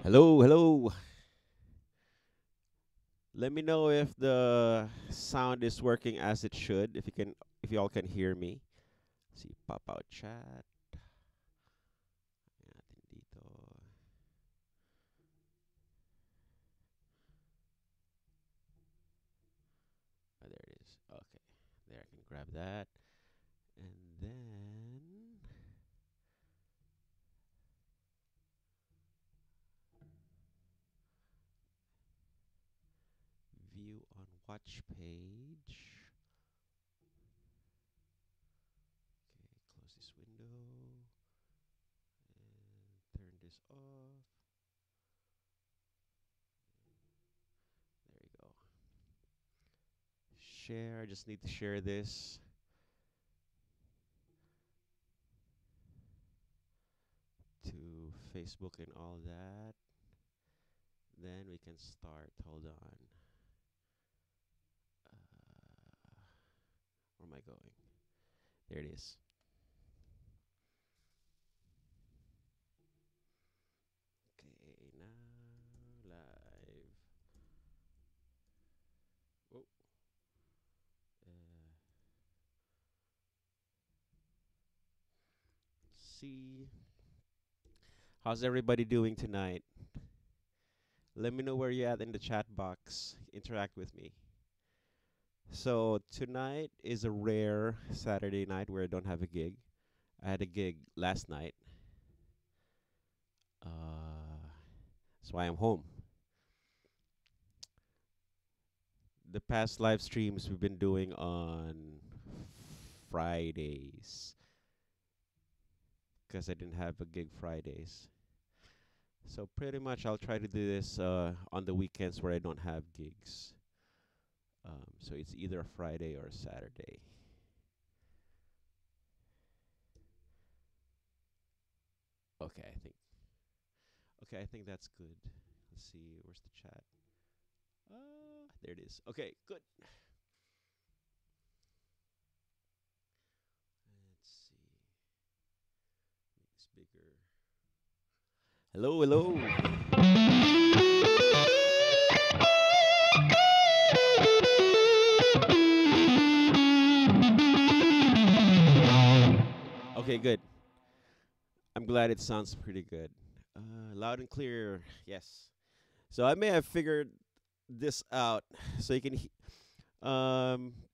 Hello, hello. Let me know if the sound is working as it should. If y'all can hear me. See, pop out chat. Natin dito. Oh, there it is. Okay, there I can grab that, and then view on watch page. Okay, close this window and turn this off. There you go. Share. I just need to share this to Facebook and all that. Then we can start. Hold on. Where am I going? There it is. Okay, now live. Oh. See. How's everybody doing tonight? Let me know where you're at in the chat box. Interact with me. So tonight is a rare Saturday night where I don't have a gig. I had a gig last night. That's why I'm home. The past live streams we've been doing on Fridays because I didn't have a gig Fridays. So pretty much I'll try to do this on the weekends where I don't have gigs. So it's either a Friday or a Saturday. Okay, I think that's good. Let's see, where's the chat? There it is. Okay, good. Let's see. Make this bigger. Hello, hello. Okay, good. I'm glad it sounds pretty good. Loud and clear, yes. So I may have figured this out. So you can,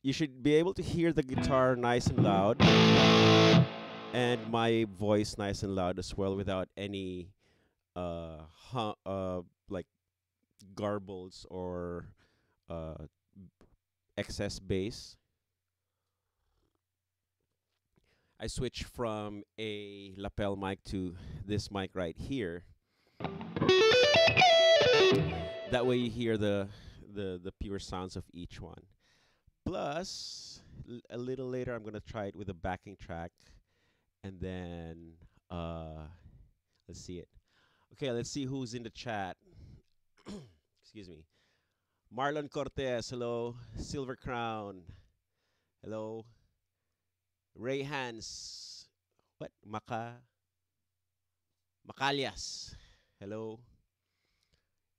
you should be able to hear the guitar nice and loud, and my voice nice and loud as well, without any, like garbles or uh, excess bass. I switched from a lapel mic to this mic right here. That way you hear the pure sounds of each one. Plus, a little later, I'm gonna try it with a backing track, and then let's see it. Okay, let's see who's in the chat. Excuse me. Marlon Cortez, hello. Silver Crown, hello. Ray Hans, what? Macalias, hello.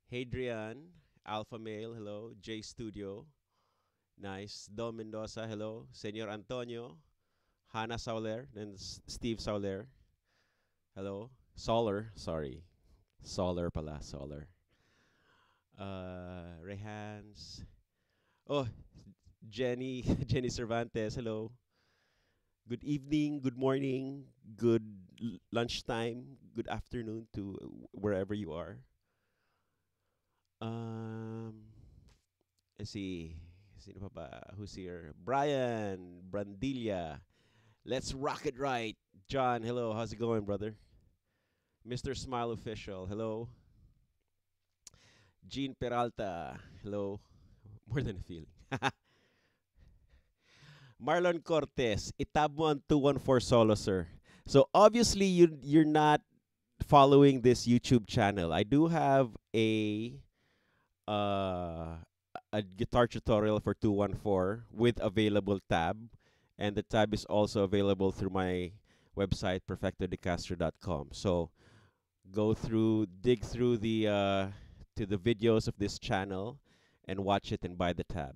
Hadrian, Alpha Male, hello. J Studio, nice. Dom Mendoza, hello. Senor Antonio, Hannah Sauler, then Steve Sauler, hello. Solar, sorry. Solar pala, Solar. Rehans. Oh, Jenny, Jenny Cervantes, hello. Good evening, good morning, good lunchtime, good afternoon to wherever you are. Let's see. Sino pa ba? Who's here? Brian Brandilla. Let's rock it right. John, hello. How's it going, brother? Mr. Smile Official, hello. Gene Peralta, hello. More than a feeling. Marlon Cortez, itab mo ang 214 solo, sir. So obviously you're not following this YouTube channel. I do have a guitar tutorial for 214 with available tab, and the tab is also available through my website perfectodecastro.com. So dig through the to the videos of this channel and watch it and buy the tab.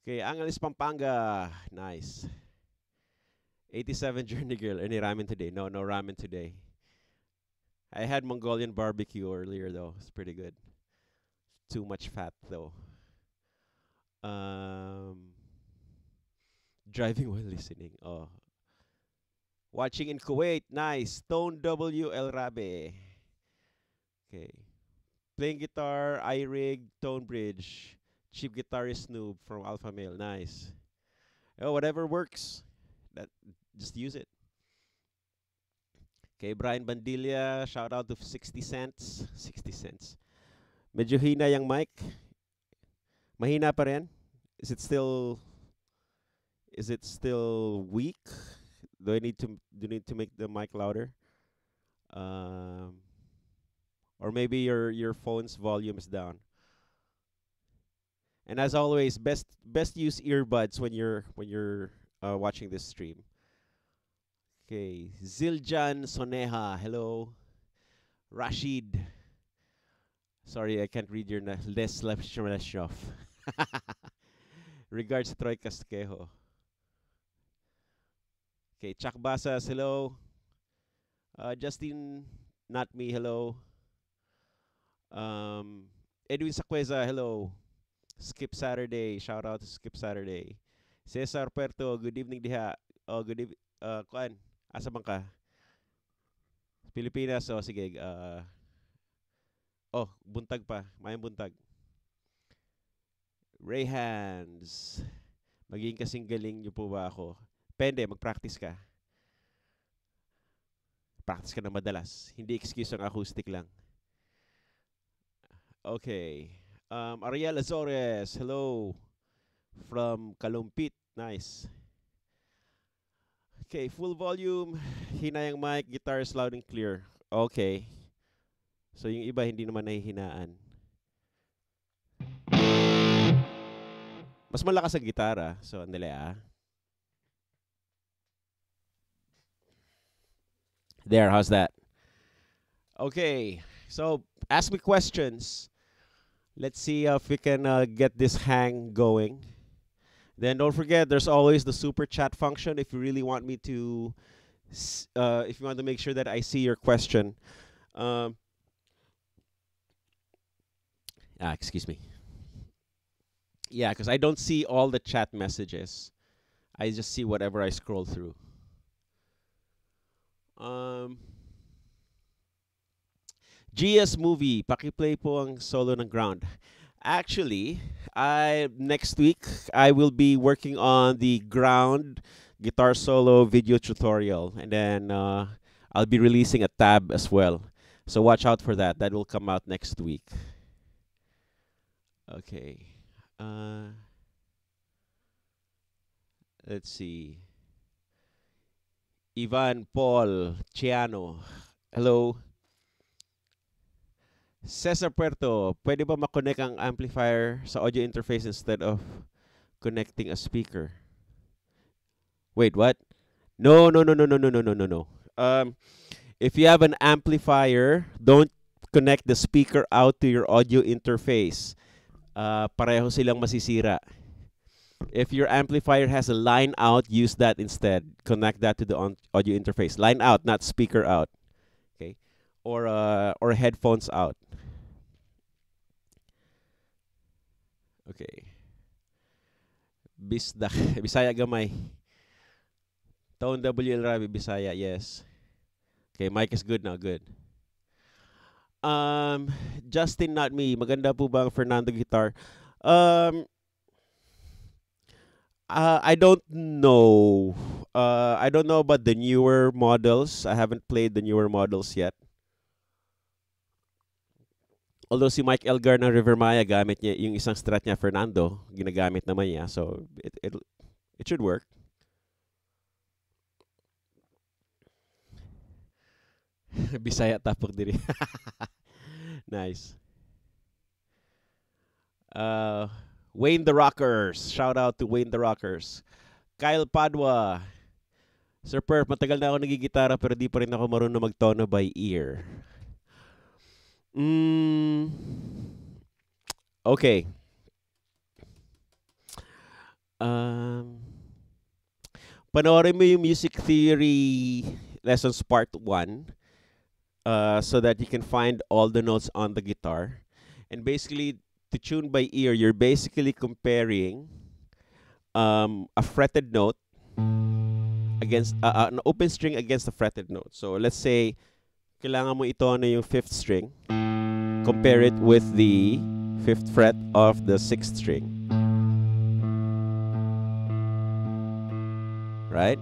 Okay, Angeles Pampanga, nice. 87 Journey Girl, any ramen today? No, no ramen today. I had Mongolian barbecue earlier though. It's pretty good. Too much fat though. Um, Driving while listening. Oh, watching in Kuwait. Nice. Tone W El Rabe. Okay. Playing guitar, iRig, Tone Bridge. Cheap guitarist noob from Alpha Male. Nice. Oh, whatever works. That just use it. Okay, Brian Bandilla, shout out to 60 cents. 60 cents. Medyo hina yung mic. Mahina pa rin? Is it still weak? Do you need to make the mic louder? Or maybe your phone's volume is down. And as always, best use earbuds when you're watching this stream. Okay, Ziljan Soneha, hello. Rashid. Sorry, I can't read your Leslevshreshov. Regards, Troy Casquejo. Okay, Chuck Basas, hello. Justin, not me, hello. Edwin Saqueza, hello. Skip Saturday, shout out to Skip Saturday. Cesar Puerto, good evening diha. Oh, good evening. Kuan, asa bang ka? Pilipinas, oh, sige. Oh, buntag pa. Mayang buntag. Ray Hands. Magiging kasing galing niyo po ba ako? Pende, mag-practice ka. Practice ka na madalas. Hindi excuse ang acoustic lang. Okay. Ariel Azores, hello. From Kalumpit. Nice. Okay, full volume. Hinayang mic, guitars loud and clear. Okay. So yung iba hindi naman nahihinaan. Mas malakas ang gitara. So andali ah. There, how's that? Okay. So ask me questions. Let's see if we can get this hang going. Then don't forget, there's always the super chat function if you really want me to, if you want to make sure that I see your question. Excuse me. Yeah, because I don't see all the chat messages. I just see whatever I scroll through. GS Movie, pakiplay po ang solo ng Ground. Actually, next week I will be working on the Ground guitar solo video tutorial, and then I'll be releasing a tab as well. So watch out for that. That will come out next week. Okay. Let's see. Ivan Paul Chiano. Hello. Cesar Puerto, pwede ba makonect ang amplifier sa audio interface instead of connecting a speaker? Wait, what? No. If you have an amplifier, don't connect the speaker out to your audio interface. Pareho silang masisira. If your amplifier has a line out, use that instead. Connect that to the audio interface. Line out, not speaker out. Okay? Or headphones out. Okay. Bisaya gamay. Tone WL Rabi Bisaya, yes. Okay, mic is good now, good. Justin, not me. Maganda po ba ang Fernando guitar? I don't know. I don't know about the newer models. I haven't played the newer models yet. Although si Mike Elgar ng Rivermaya, gamit niya yung isang strat niya, Fernando, ginagamit naman niya. So, it should work. Bisaya tapok diri. Nice. Wayne the Rockers. Shout out to Wayne the Rockers. Kyle Padua. Sir Perf, matagal na ako nagigitara pero di pa rin ako marunong magtono by ear. Okay. Panoorin mo yung music theory lessons part 1 so that you can find all the notes on the guitar. And basically, to tune by ear, you're basically comparing a fretted note against an open string against a fretted note. So let's say kailangan mo itono yung 5th string. Compare it with the 5th fret of the 6th string. Right?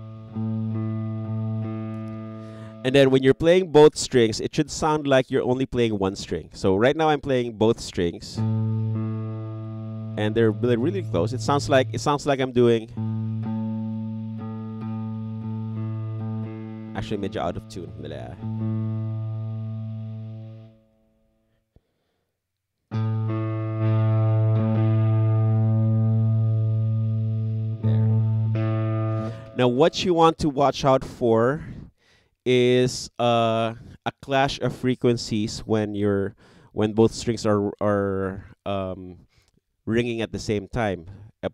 And then when you're playing both strings, it should sound like you're only playing one string. So right now I'm playing both strings, and they're really close. It sounds like I'm doing. Actually, medyo out of tune. There. Now, what you want to watch out for is a clash of frequencies when both strings are ringing at the same time.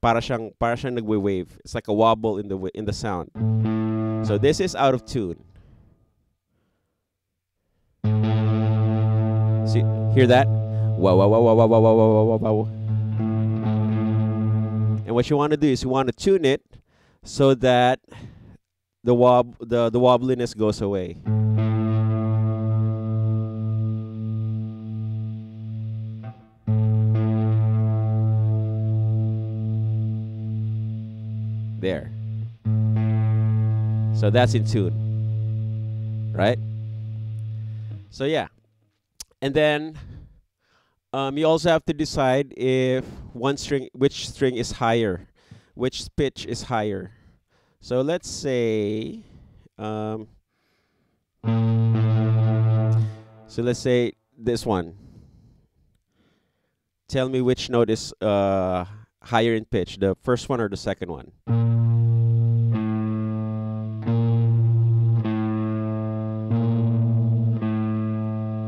Para siyang nagwe-wave. It's like a wobble in the sound. So this is out of tune. See, hear that? Wow, wow, wow, wow, wow, wow, wow, wow, wow. And what you want to do is you want to tune it so that the wobbliness goes away. There. So that's in tune, right? So yeah, and then you also have to decide which string is higher, which pitch is higher. So let's say, this one. Tell me which note is higher in pitch, the first one or the second one?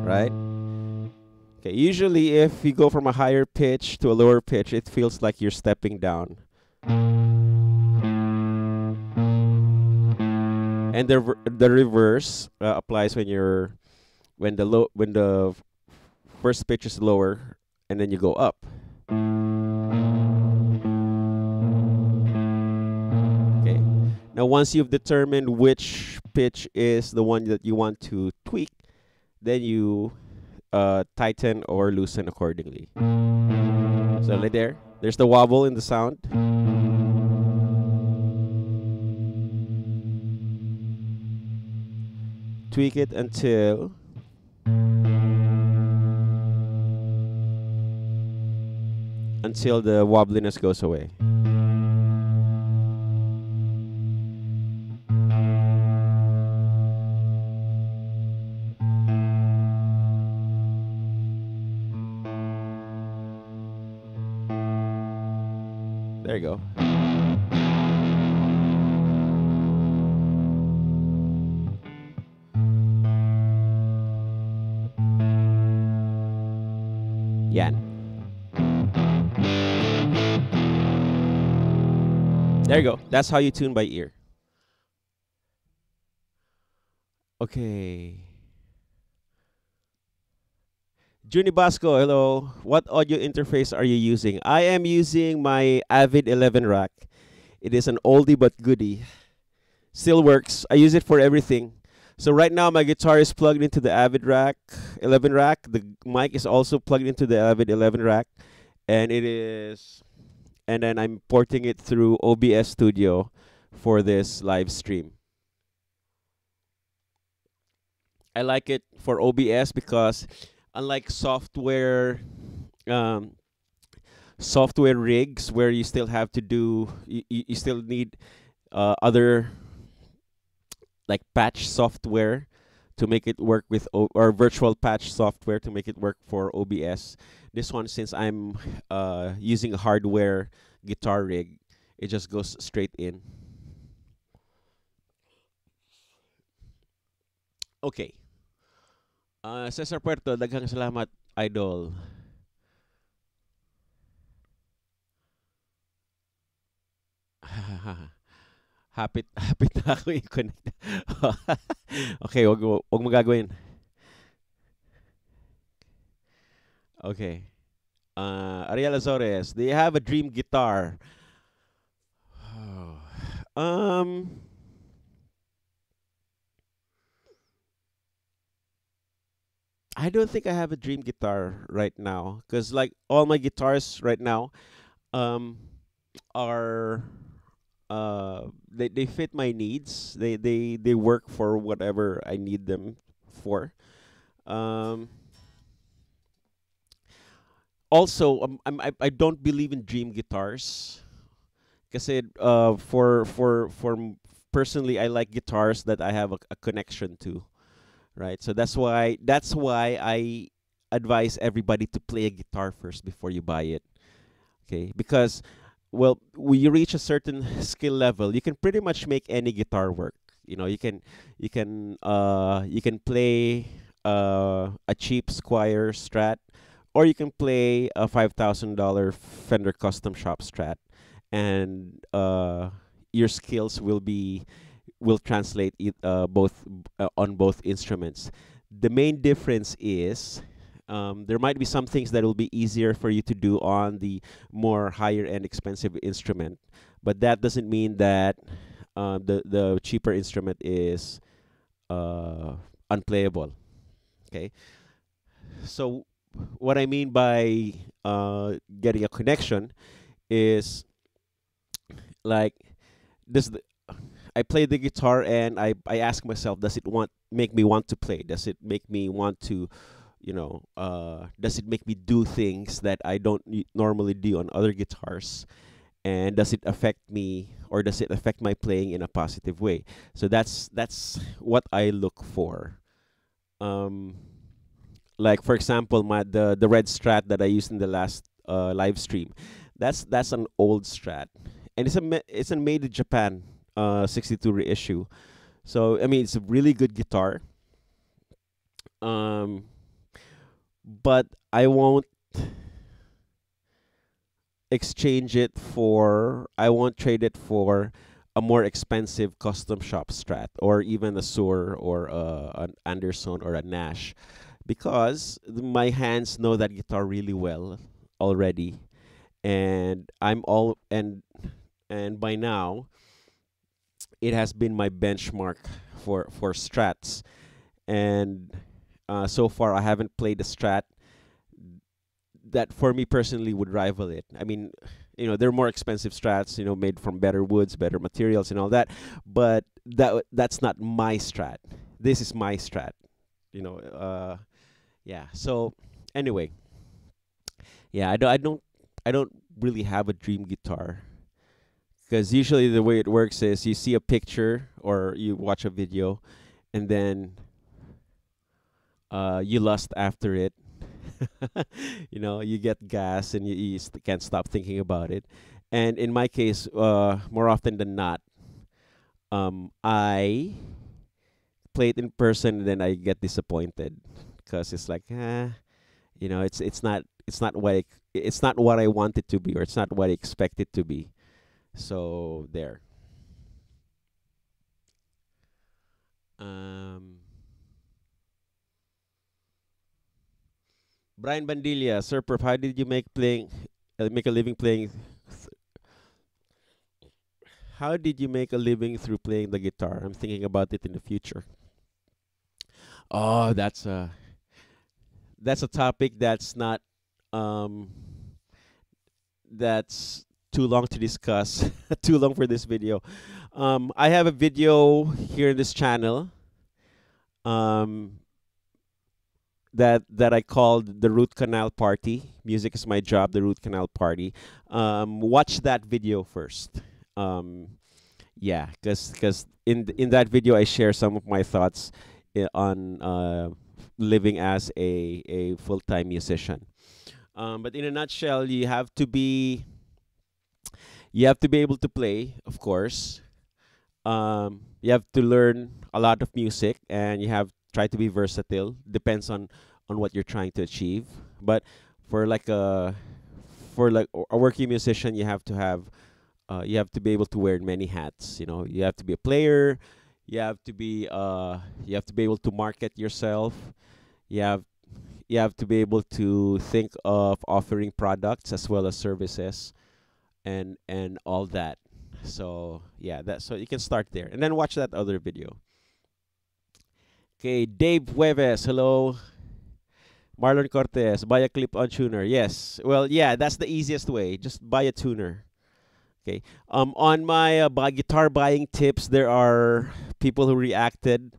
Right? Okay, usually if you go from a higher pitch to a lower pitch, it feels like you're stepping down. And the reverse applies when the first pitch is lower and then you go up. Okay. Now once you've determined which pitch is the one that you want to tweak, then you tighten or loosen accordingly. So right there's the wobble in the sound. Tweak it until the wobbliness goes away. There you go. Yan. There you go. That's how you tune by ear. Okay. Juni Basco, hello. What audio interface are you using? I am using my Avid 11 rack. It is an oldie but goodie. Still works. I use it for everything. So right now my guitar is plugged into the Avid 11 rack. The mic is also plugged into the Avid 11 rack, and then I'm porting it through OBS Studio for this live stream. I like it for OBS because unlike software rigs where you still have to do you still need other like patch software to make it work with or virtual patch software to make it work for OBS. This one, since I'm using a hardware guitar rig, it just goes straight in. Okay. Cesar Puerto, daghang salamat, idol. Hapit, hapit na ako i-connect. Okay, wag mo gagawin. Okay. Ariel Azores, do you have a dream guitar? um, I don't think I have a dream guitar right now because like all my guitars right now um are they fit my needs. They work for whatever I need them for. Um, Also, I don't believe in dream guitars. Kasi personally, I like guitars that I have a connection to, right? So that's why I advise everybody to play a guitar first before you buy it. Okay, because well, when you reach a certain skill level, you can pretty much make any guitar work. You can play a cheap Squire Strat, or you can play a $5,000 Fender Custom Shop Strat, and your skills will translate on both instruments. The main difference is there might be some things that will be easier for you to do on the more higher end expensive instrument, but that doesn't mean that the cheaper instrument is uh, unplayable. Okay, so what I mean by getting a connection is like does the I play the guitar and I ask myself, does it make me want to play? Does it make me want to, does it make me do things that I don't normally do on other guitars? And does it affect me, or does it affect my playing in a positive way? So that's what I look for. Um, like for example, the red Strat that I used in the last live stream, that's an old Strat, and it's a made in Japan 62 reissue. So I mean, it's a really good guitar. Um, but I won't I won't trade it for a more expensive custom shop Strat, or even a Sur, or an Anderson, or a Nash, because my hands know that guitar really well already, and and by now it has been my benchmark for Strats, and so far I haven't played a Strat that for me personally would rival it. I mean, they're more expensive Strats, made from better woods, better materials, and all that. But that's not my Strat. This is my Strat. Yeah. So anyway, yeah, I don't really have a dream guitar, because usually the way it works is you see a picture or you watch a video, and then you lust after it. You get gas, and you can't stop thinking about it. And in my case, more often than not, I play it in person, and then I get disappointed, because it's like, it's not what I want it to be, or it's not what I expect it to be. So there. Um, Brian Bandilla, Sir Perf, how did you make a living playing? How did you make a living through playing the guitar? I'm thinking about it in the future. Oh, that's a topic that's not um that's too long to discuss. Too long for this video. I have a video here in this channel um that I called the Root Canal Party. Music is my job. The Root Canal Party. Watch that video first. Yeah, because in that video I share some of my thoughts on living as a full time musician. But in a nutshell, you have to be able to play, of course. You have to learn a lot of music, and you have try to be versatile. Depends on what you're trying to achieve. But for like a a working musician, you have to be able to wear many hats. You know, you have to be a player. You have to be able to market yourself. You have you have to be able to think of offering products as well as services and all that. So yeah, that so you can start there and then watch that other video. Okay, Dave Hueves, hello. Marlon Cortez, buy a clip-on tuner. Yes. Well, yeah, that's the easiest way. Just buy a tuner. Okay. On my guitar buying tips, there are people who reacted.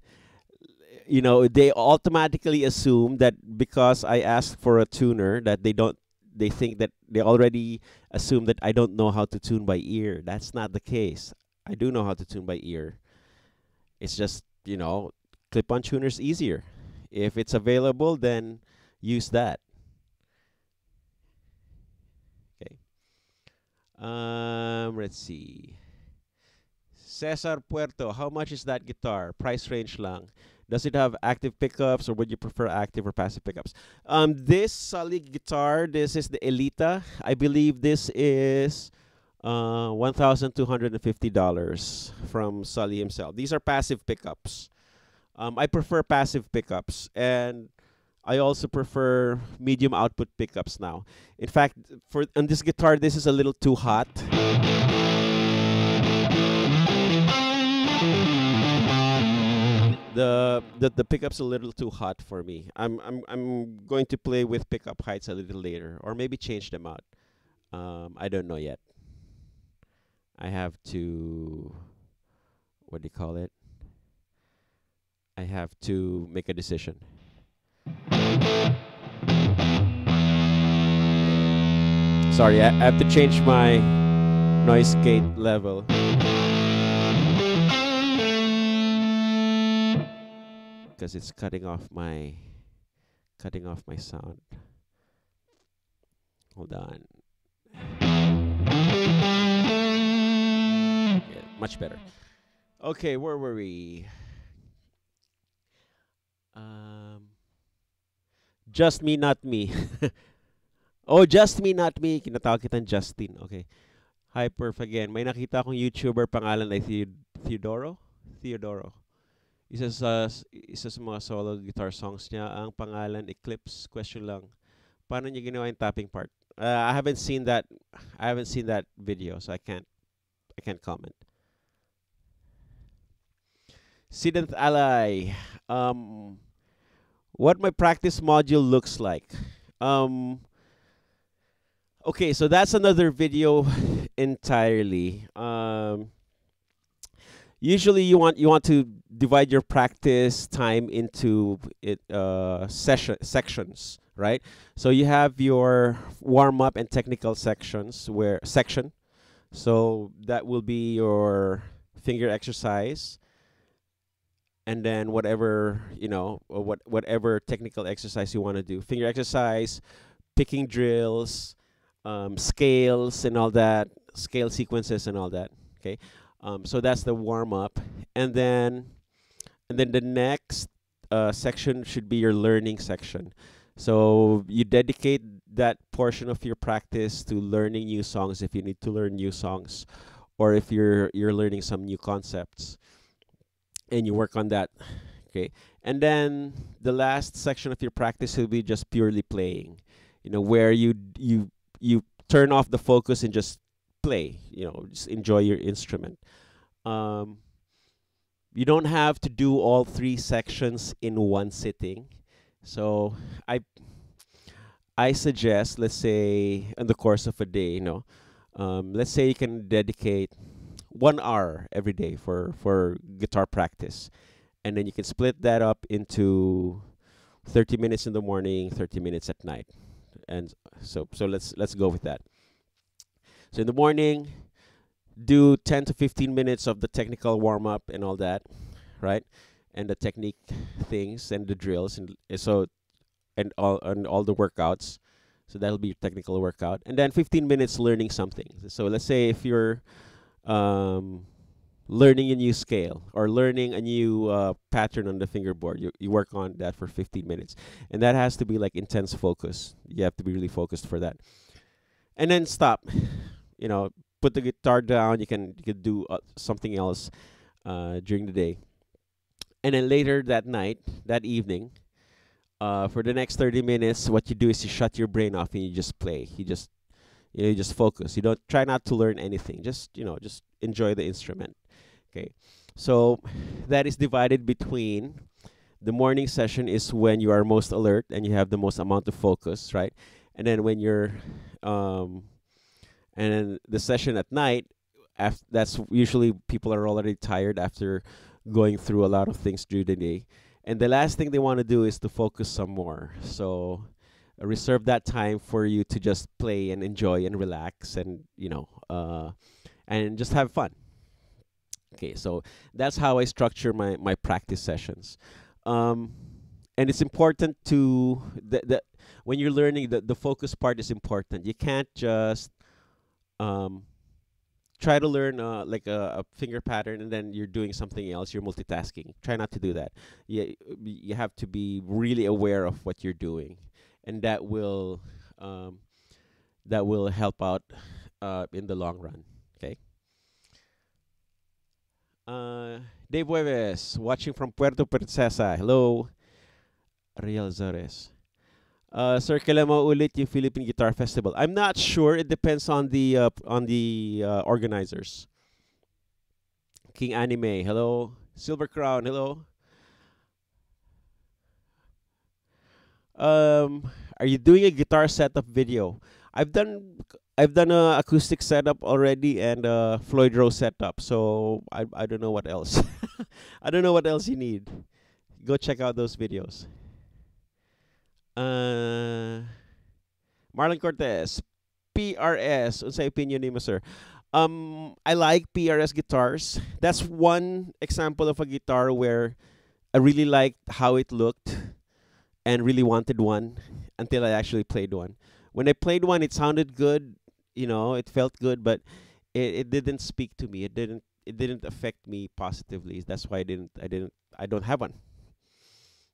You know, they automatically assume that because I asked for a tuner, that they don't. They think that they already assume that I don't know how to tune by ear. That's not the case. I do know how to tune by ear. It's just, you know, clip-on tuner's easier. If it's available, then use that. Okay. Let's see. Cesar Puerto, how much is that guitar? Price range lang. Does it have active pickups, or would you prefer active or passive pickups? This Sully guitar, this is the Elita. I believe this is $1,250 from Sully himself. These are passive pickups. I prefer passive pickups, and I also prefer medium output pickups now. In fact, on this guitar, this is a little too hot. The pickup's a little too hot for me. I'm going to play with pickup heights a little later, or maybe change them out. I don't know yet. I have to, what do you call it? I have to make a decision. Sorry, I have to change my noise gate level. Because it's cutting off my sound. Hold on. Yeah, much better. Okay, where were we? Just me, not me. Oh, just me, not me. Kinatawag kitang Justin. Okay. Hi, Perf again. May nakita akong YouTuber pangalan ay Theodoro. Isa sa mga solo guitar songs niya, ang pangalan Eclipse. Question lang. Paano niya ginawa yung tapping part? I haven't seen that. I haven't seen that video, so I can't comment. Siddharth Alay. What my practice module looks like. Okay, so that's another video entirely. Usually you want to divide your practice time into sections, right? So you have your warm up and technical section. So that will be your finger exercise, and then whatever, you know, whatever technical exercise you want to do. Finger exercise, picking drills, scales and all that, scale sequences and all that. Okay, so that's the warm up, and then the next section should be your learning section. So you dedicate that portion of your practice to learning new songs if you need to learn new songs, or if you're learning some new concepts, and you work on that. Okay, and then the last section of your practice will be just purely playing. You know, where you turn off the focus and just play. You know, just enjoy your instrument. You don't have to do all 3 sections in one sitting. So I suggest, let's say, in the course of a day, you know, let's say you can dedicate 1 hour every day for guitar practice, and then you can split that up into 30 minutes in the morning, 30 minutes at night. And so let's go with that. So in the morning, do 10 to 15 minutes of the technical warm up and all that, right? And the technique things and the drills and all the workouts. So that'll be your technical workout. And then 15 minutes learning something. So let's say if you're learning a new scale or learning a new pattern on the fingerboard. You work on that for 15 minutes, and that has to be like intense focus. You have to be really focused for that, and then stop. You know, put the guitar down. You can do something else during the day, and then later that night, that evening, for the next 30 minutes, what you do is you shut your brain off and you just play. You just focus. You don't try not to learn anything. Just enjoy the instrument. Okay, so that is divided between the morning session is when you are most alert and you have the most amount of focus, right? And then when you're, and then the session at night, that's usually people are already tired after going through a lot of things during the day, and the last thing they want to do is to focus some more. So reserve that time for you to just play and enjoy and relax and and just have fun. Okay, so that's how I structure my practice sessions. And it's important to when you're learning, the focus part is important. You can't just try to learn like a finger pattern and then you're doing something else. You're multitasking. Try not to do that. You have to be really aware of what you're doing, and that will help out in the long run. Okay. Dave Hueves, watching from Puerto Princesa. Hello. Ariel Zores. Sir, kailan mo ulit yung Philippine Guitar Festival? I'm not sure. It depends on the organizers. King Anime, hello. Silver Crown, hello. Are you doing a guitar setup video? I've done a acoustic setup already and a Floyd Rose setup. So I don't know what else. I don't know what else you need. Go check out those videos. Marlon Cortez, PRS. Unsay opinion ni mo, sir? I like PRS guitars. That's one example of a guitar where I really liked how it looked and really wanted one until I actually played one. When I played one, it sounded good. It felt good, but it didn't speak to me. It didn't affect me positively. That's why I don't have one.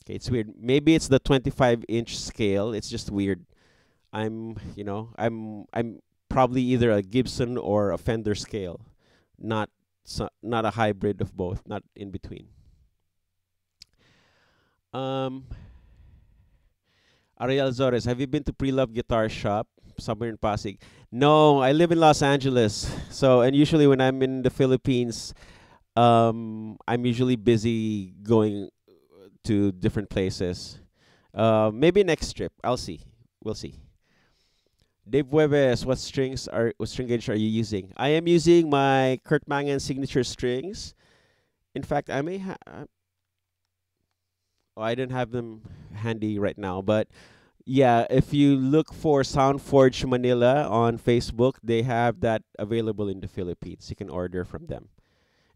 Okay, it's weird. Maybe it's the 25-inch scale. It's just weird. I'm probably either a Gibson or a Fender scale, not a hybrid of both, not in between. Ariel Zores, have you been to Pre-Love Guitar Shop somewhere in Pasig? No, I live in Los Angeles. And usually when I'm in the Philippines, I'm usually busy going to different places. Maybe next trip. I'll see. We'll see. Dave Hueves, what string gauge are you using? I am using my Kurt Mangan signature strings. In fact, I may have. I didn't have them handy right now, but yeah, if you look for Soundforge Manila on Facebook, they have that available in the Philippines. You can order from them,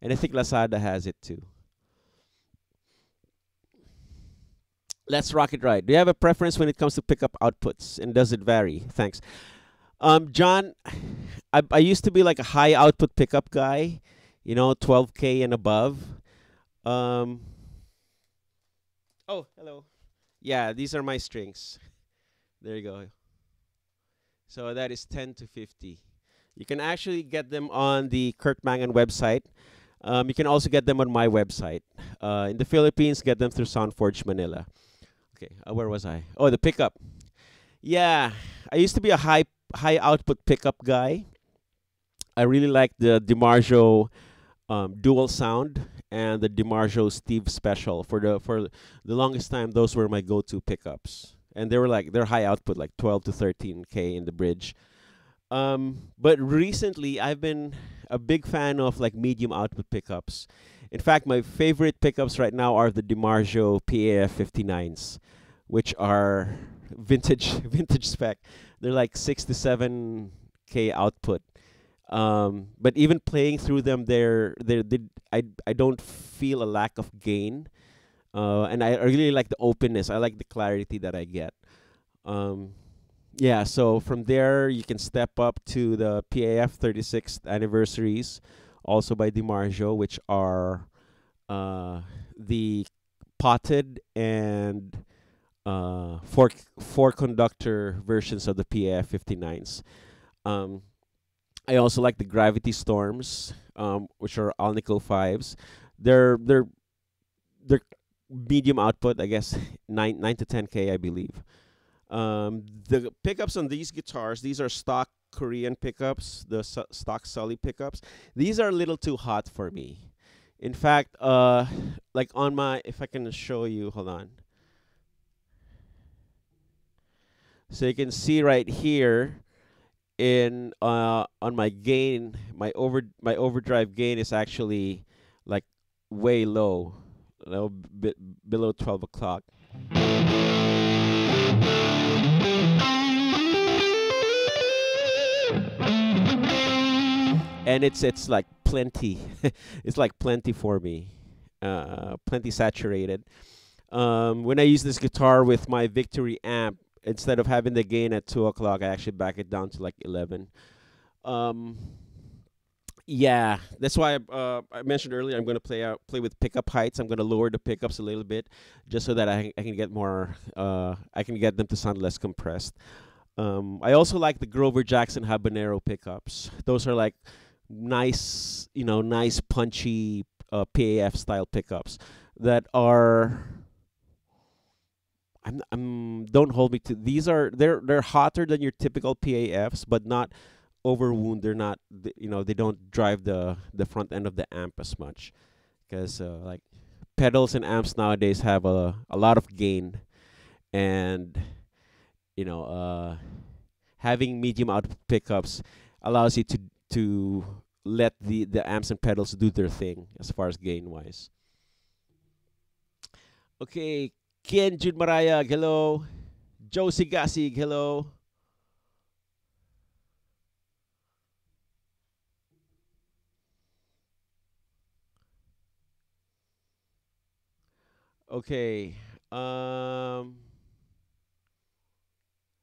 and I think Lazada has it too. Let's rock it right. Do you have a preference when it comes to pickup outputs, and does it vary? Thanks. John, I used to be like a high output pickup guy, 12K and above. Oh, hello. Yeah, these are my strings. There you go. So that is 10 to 50. You can actually get them on the Kurt Mangan website. You can also get them on my website. In the Philippines, get them through Soundforge Manila. Okay, where was I? Oh, the pickup. Yeah, I used to be a high output pickup guy. I really like the DiMarzio dual sound and the DiMarzio Steve Special. For the longest time, those were my go-to pickups, and they're high output, like 12 to 13K in the bridge. But recently, I've been a big fan of like medium output pickups. In fact, my favorite pickups right now are the DiMarzio PAF-59s, which are vintage spec. They're like 6 to 7K output. But even playing through them, I don't feel a lack of gain, and I really like the openness. I like the clarity that I get. Yeah, so from there you can step up to the PAF 36th anniversaries, also by DiMarzio, which are the potted and four conductor versions of the PAF-59s. Um, I also like the Gravity Storms, which are Alnico 5s. They're medium output, I guess, 9 to 10K, I believe. The pickups on these guitars, these are stock Korean pickups, the stock Sully pickups. These are a little too hot for me. In fact, like on my, if I can show you, hold on. So you can see right here in on my gain, my overdrive gain is actually like way low, a little bit below 12 o'clock. And it's like plenty. It's like plenty for me, plenty saturated. When I use this guitar with my Victory amp, instead of having the gain at 2 o'clock, I actually back it down to like 11. Yeah, that's why I mentioned earlier I'm going to play with pickup heights. I'm going to lower the pickups a little bit, just so that I can get more. I can get them to sound less compressed. I also like the Grover Jackson Habanero pickups. Those are like nice, nice punchy PAF style pickups that are. Don't hold me to these are they're hotter than your typical PAFs, but not overwound. They're not they don't drive the front end of the amp as much, because like pedals and amps nowadays have a lot of gain, and having medium output pickups allows you to let the amps and pedals do their thing as far as gain wise. Okay, Ken Jude Maraya, hello. Josie Gasig, hello. Okay.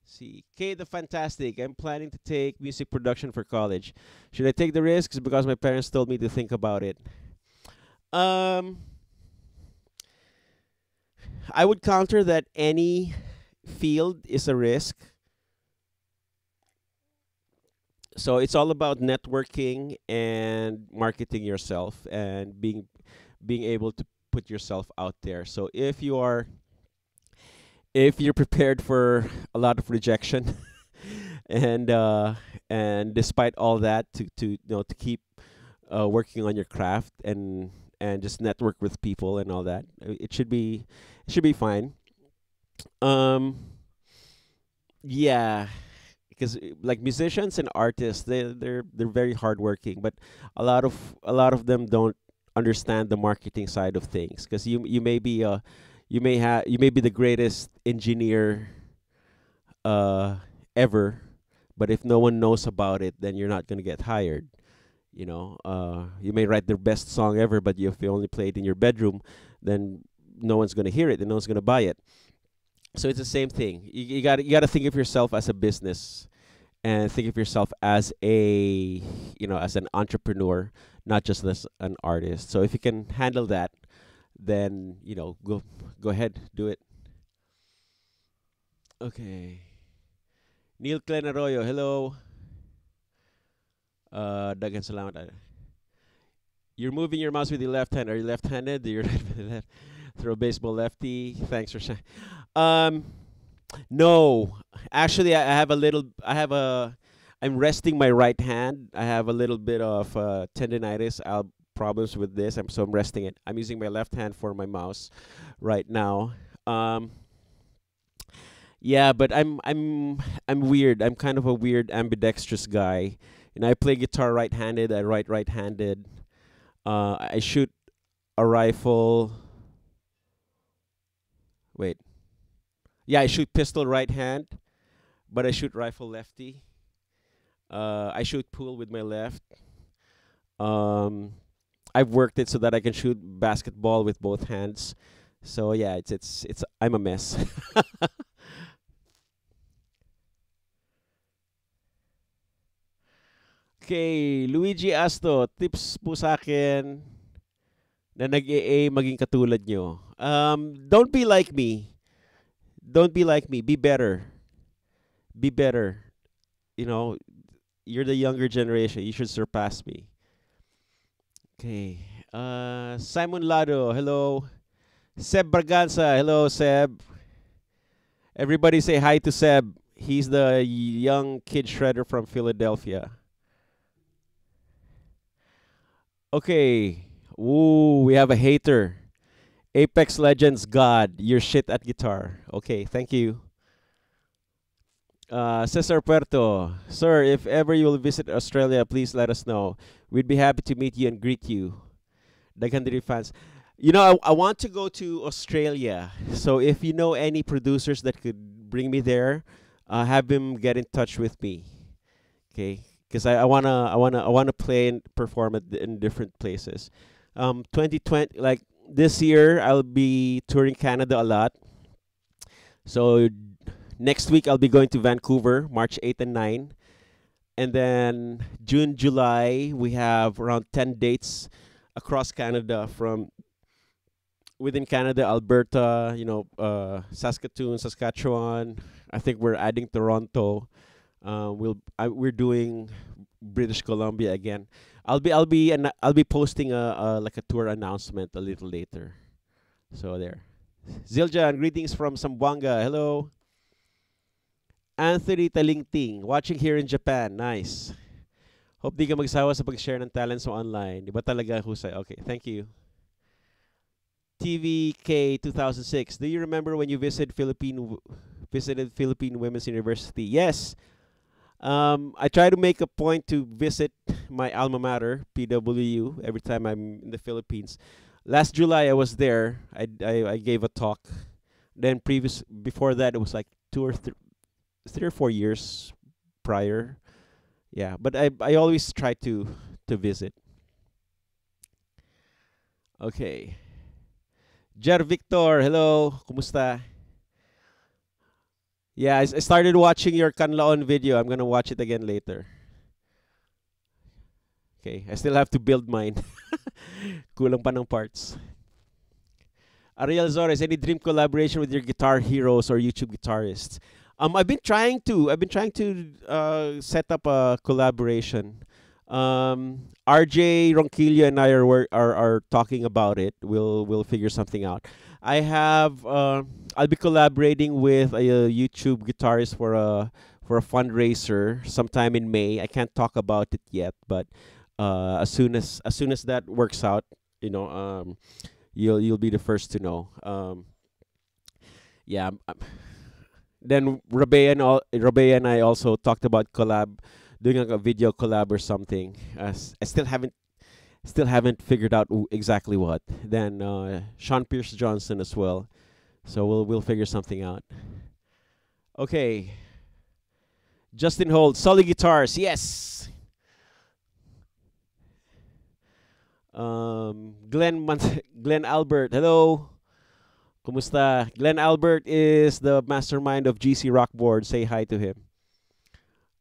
See, K the Fantastic. I'm planning to take music production for college. Should I take the risks? Because my parents told me to think about it. Um, I would counter that any field is a risk. So it's all about networking and marketing yourself and being able to put yourself out there. So if you're prepared for a lot of rejection, and despite all that, to keep working on your craft and just network with people and all that, it should be fine. Um, yeah, because like musicians and artists, they're very hardworking, but a lot of them don't understand the marketing side of things. Because you may be the greatest engineer ever, but if no one knows about it, then you're not gonna get hired. You may write the best song ever, but if you only play it in your bedroom, then no one's gonna hear it and no one's gonna buy it. So it's the same thing. You gotta think of yourself as a business, and think of yourself as as an entrepreneur, not just as an artist. So if you can handle that, then go ahead, do it. Okay. Neil Glenn Arroyo, hello. Dagan salamat. You're moving your mouse with your left hand. Are you left-handed? Do you right with the left? Throw baseball lefty. Thanks for saying. Um, no, actually, I have a little. I'm resting my right hand. I have a little bit of tendinitis problems with this. So I'm resting it. I'm using my left hand for my mouse right now. Um, yeah, but I'm weird. I'm kind of a weird ambidextrous guy. I play guitar right-handed. I write right-handed. I shoot a rifle. Wait. Yeah, I shoot pistol right hand, but I shoot rifle lefty. I shoot pool with my left. Um, I've worked it so that I can shoot basketball with both hands. So yeah, it's I'm a mess. Okay, Luigi Asto, tips po sa akin na nag-AA maging katulad nyo. Don't be like me. Don't be like me. Be better. Be better. You know, you're the younger generation. You should surpass me. Okay. Simon Lado, hello. Seb Braganza, hello, Seb. Everybody say hi to Seb. He's the young kid shredder from Philadelphia. Okay. Ooh, we have a hater. Apex Legends God, you're shit at guitar. Okay, thank you. Cesar Puerto, sir, if ever you will visit Australia, please let us know. We'd be happy to meet you and greet you. Dagandiri fans. You know, I want to go to Australia. So if you know any producers that could bring me there, have them get in touch with me. Okay, because I wanna play and perform in different places. 2020, like this year, I'll be touring Canada a lot. So next week I'll be going to Vancouver, March 8 and 9. And then June, July, we have around 10 dates across Canada, from within Canada, Alberta, Saskatoon, Saskatchewan. I think we're adding Toronto. We're doing British Columbia again. I'll be posting a tour announcement a little later. So there. Ziljan, greetings from Zamboanga. Hello. Anthony Talingting, watching here in Japan. Nice. Hope di ka magsawa sa pag-share ng talents mo online. Di ba talaga husay? Okay, thank you. TVK 2006. Do you remember when you visited Philippine Women's University? Yes. I try to make a point to visit my alma mater, PWU, every time I'm in the Philippines. Last July I was there. I gave a talk. Then before that it was like 3 or 4 years prior. Yeah, but I always try to visit. Okay. Jer Victor, hello. Kumusta? Yeah, I started watching your Kanlaon video. I'm gonna watch it again later. Okay, I still have to build mine. Kulang pa ng parts. Ariel Zores, any dream collaboration with your guitar heroes or YouTube guitarists? I've been trying to set up a collaboration. RJ Ronquillo and I are talking about it. We'll figure something out. I'll be collaborating with a YouTube guitarist for a fundraiser sometime in May. I can't talk about it yet, but as soon as that works out, you'll be the first to know. Yeah. Then Rabea and I also talked about doing a video collab or something. I still haven't figured out exactly what. Then Sean Pierce Johnson as well. So we'll figure something out. Okay. Justin Holt, Sully Guitars, yes. Glenn Albert, hello. Kumusta? Glenn Albert is the mastermind of GC Rockboard. Say hi to him.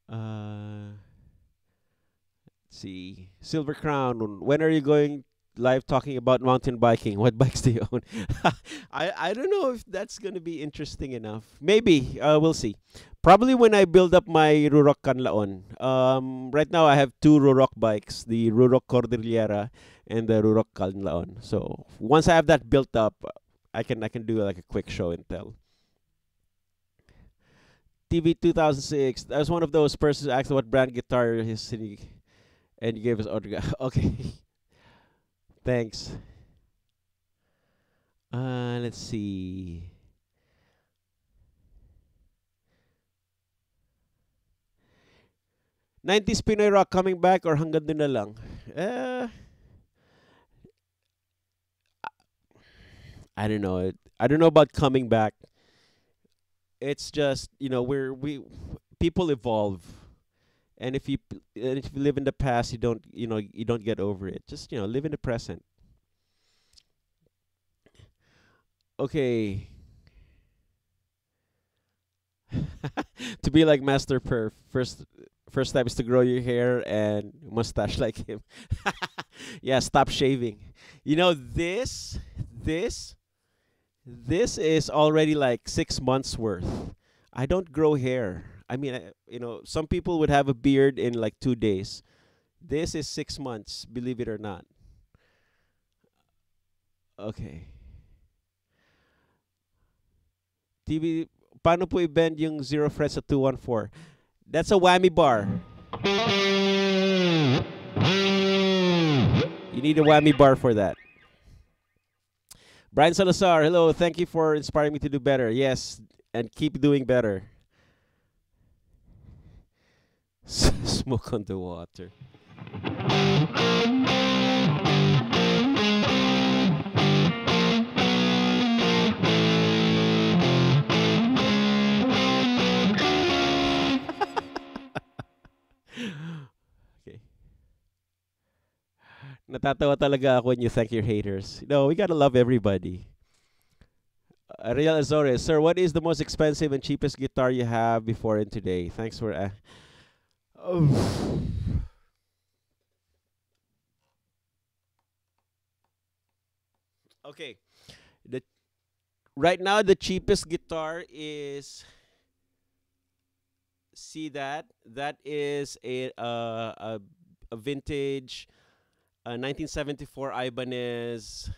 Let's see. Silver Crown, when are you going live talking about mountain biking? What bikes do you own? I don't know if that's going to be interesting enough. Maybe. We'll see. Probably when I build up my Rurok Canlaon. Right now I have two Rurok bikes, the Rurok Cordillera and the Rurok Canlaon. So once I have that built up, I can do like a quick show and tell. TV 2006. I was one of those persons who asked what brand guitar he's sitting, and you gave us autograph. Okay. Thanks. Let's see. '90s Pinoy Rock coming back or hanggang dun na lang? I don't know. I don't know about coming back. It's just, people evolve, and if you live in the past, you don't get over it. Just live in the present. Okay. To be like Master Perf, first First step is to grow your hair and mustache like him. Yeah, stop shaving. You know, this, this is already like 6 months worth. I don't grow hair. I mean, some people would have a beard in like 2 days. This is 6 months, believe it or not. Okay. TV, paano po i-bend yung zero frets sa 214? That's a whammy bar. You need a whammy bar for that. Brian Salazar, hello. Thank you for inspiring me to do better. Yes, and keep doing better. Smoke on the water. Okay. Natatawa talaga ako when you thank your haters. No, we gotta love everybody. Ariel Azores, sir, what is the most expensive and cheapest guitar you have before and today? Thanks for. Oh. Okay. The right now the cheapest guitar is, see that is a vintage 1974 Ibanez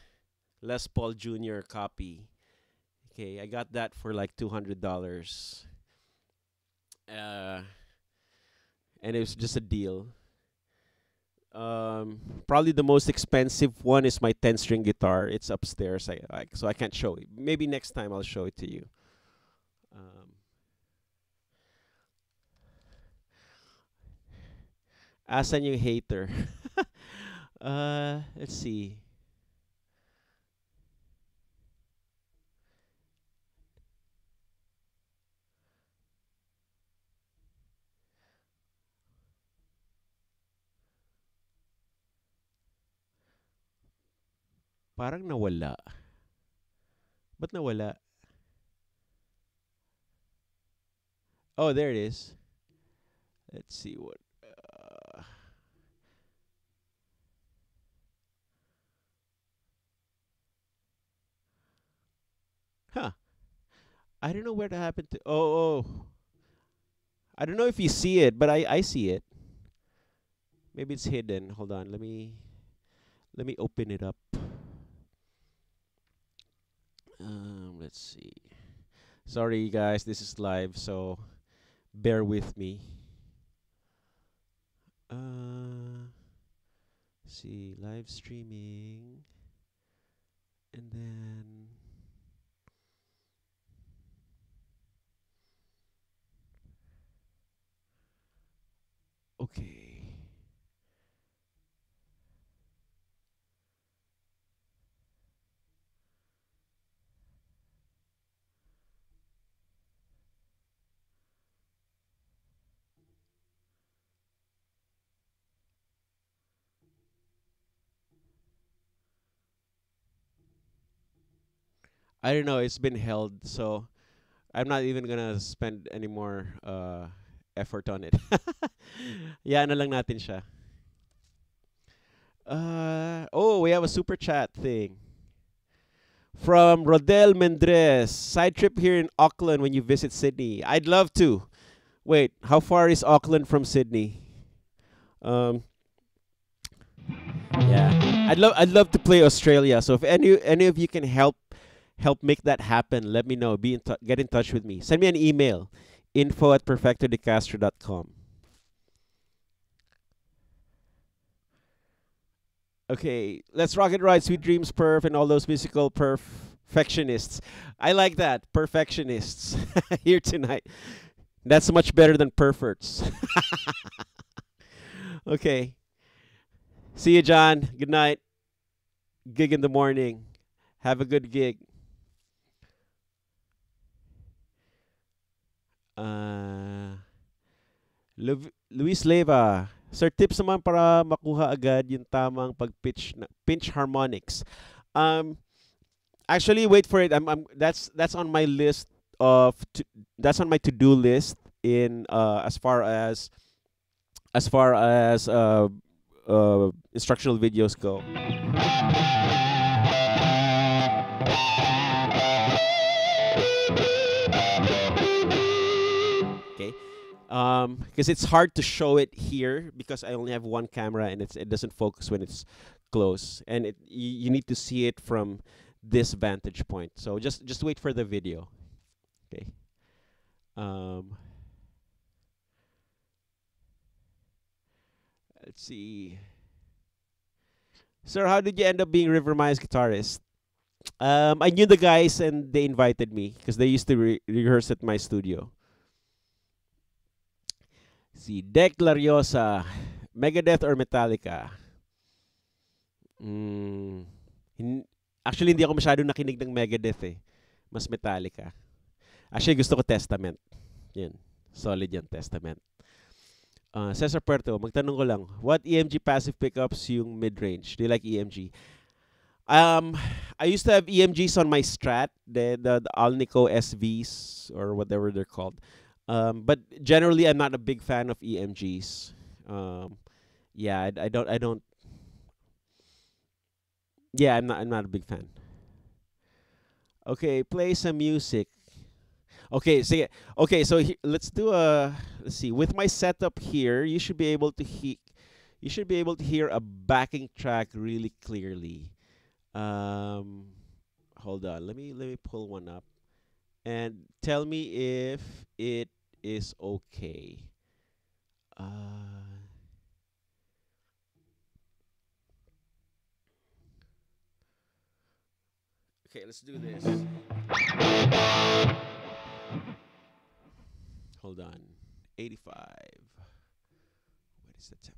Les Paul Jr. copy. Okay, I got that for like $200. And it was just a deal. Probably the most expensive one is my 10-string guitar. It's upstairs, so I can't show it. Maybe next time I'll show it to you. Asan yung hater? Let's see. Parang nawala. Ba't nawala? Oh, there it is. Let's see what. Huh. I don't know where that happened to. Oh. I don't know if you see it, but I see it. Maybe it's hidden. Hold on. Let me open it up. Let's see. Sorry, guys. This is live, so bear with me. See, live streaming, and then okay. I don't know. It's been held, so I'm not even gonna spend any more effort on it. Yeah, na lang natin siya. Oh, we have a super chat thing from Rodel Mendres. Side trip here in Auckland when you visit Sydney. I'd love to. Wait, how far is Auckland from Sydney? Yeah, I'd love to play Australia. So if any of you can help make that happen, let me know. Get in touch with me. Send me an email, info@perfectodecastro.com. Okay, let's rock and ride. Sweet dreams, perf, and all those musical perfectionists. I like that, perfectionists here tonight. That's much better than PERFerts. Okay. See you, John. Good night. Gig in the morning. Have a good gig. Luis Leva. Sir, tips naman para makuha agad yung tamang pinch harmonics. Actually, wait for it. That's on my list that's on my to-do list in as far as as far as instructional videos go. Okay, because it's hard to show it here because I only have one camera and it doesn't focus when it's close, and you need to see it from this vantage point. So just wait for the video. Okay. Let's see. Sir, how did you end up being Rivermaya's guitarist? I knew the guys and they invited me because they used to rehearse at my studio. See, Dec Lariosa, Megadeth or Metallica? Actually, hindi ako masyado nakinig ng Megadeth eh. Mas Metallica. Actually, gusto ko Testament. Yan. Solid yan, Testament. Cesar Puerto, magtanong ko lang, what EMG passive pickups yung mid-range? Do you like EMG? I used to have EMGs on my Strat, the Alnico SVs or whatever they're called. But generally, I'm not a big fan of EMGs. Yeah, I don't. Yeah, I'm not a big fan. Okay, play some music. Okay, so let's do let's see. With my setup here, you should be able to hear a backing track really clearly. Hold on. Let me pull one up and tell me if it is okay. Okay, let's do this. Hold on. 85. What is the tempo?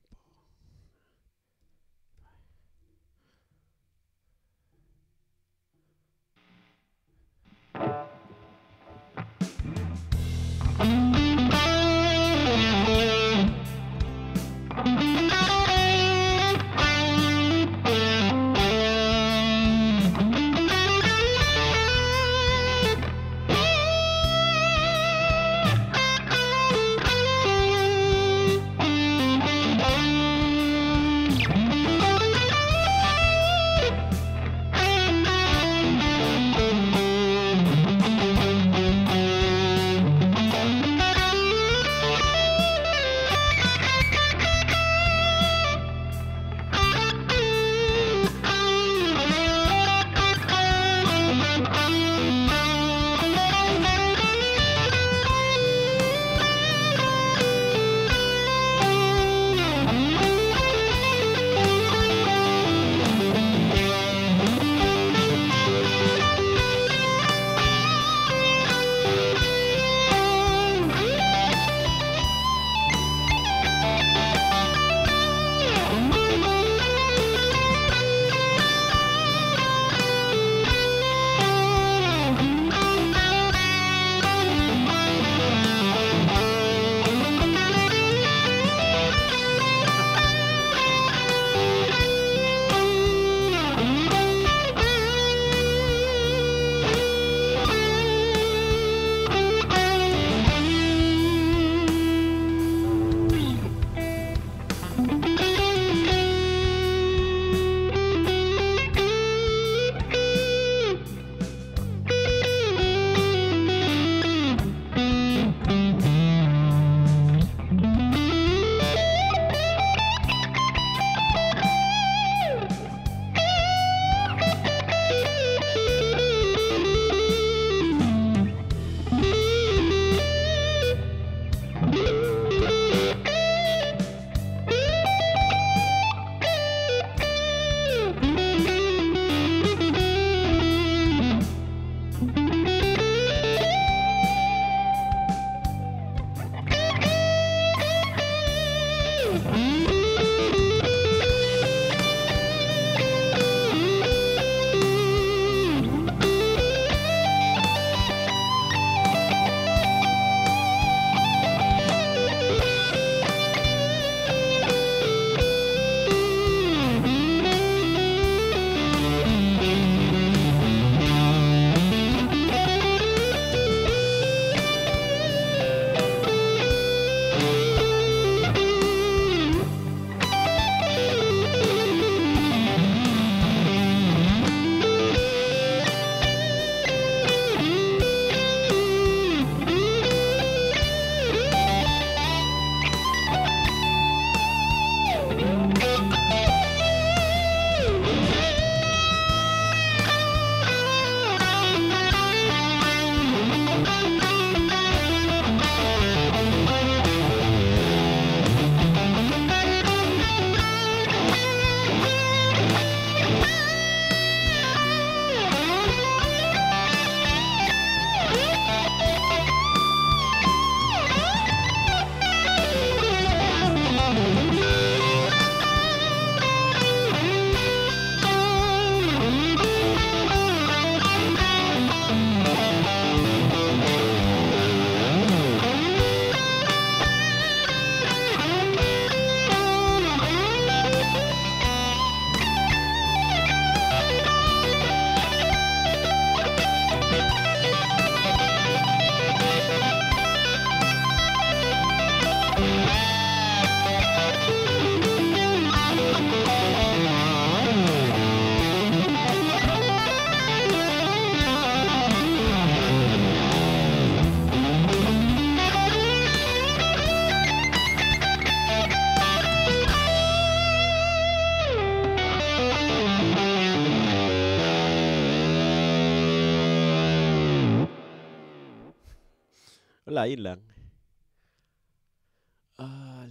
Wala, yun lang.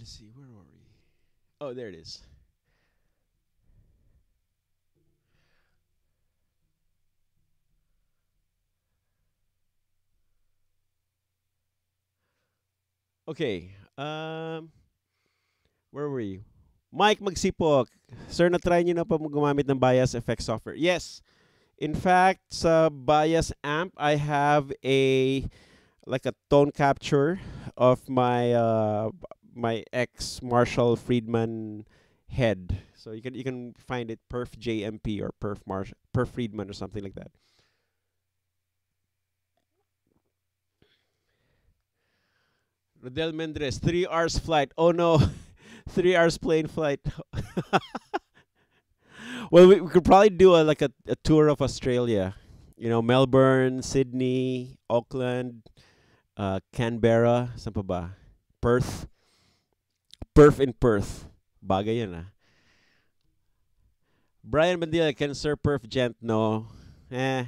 Let's see, where were we? Oh, there it is. Okay. Where were you? Mike Magsipok. Sir, na-try nyo na pa gumamit ng bias effect software? Yes. In fact, sa bias amp, I have a like a tone capture of my ex Marshall Friedman head. So you can find it perf JMP or perf Friedman or something like that. Rodel Mendres, 3 hours flight. Oh no, 3 hours plane flight. Well, we could probably do a tour of Australia. You know, Melbourne, Sydney, Auckland, Canberra, saan pa ba? Perth. Perf in Perth. Bagay yan ah. Brian Bandila, can Sir Perf Gent? No. Eh,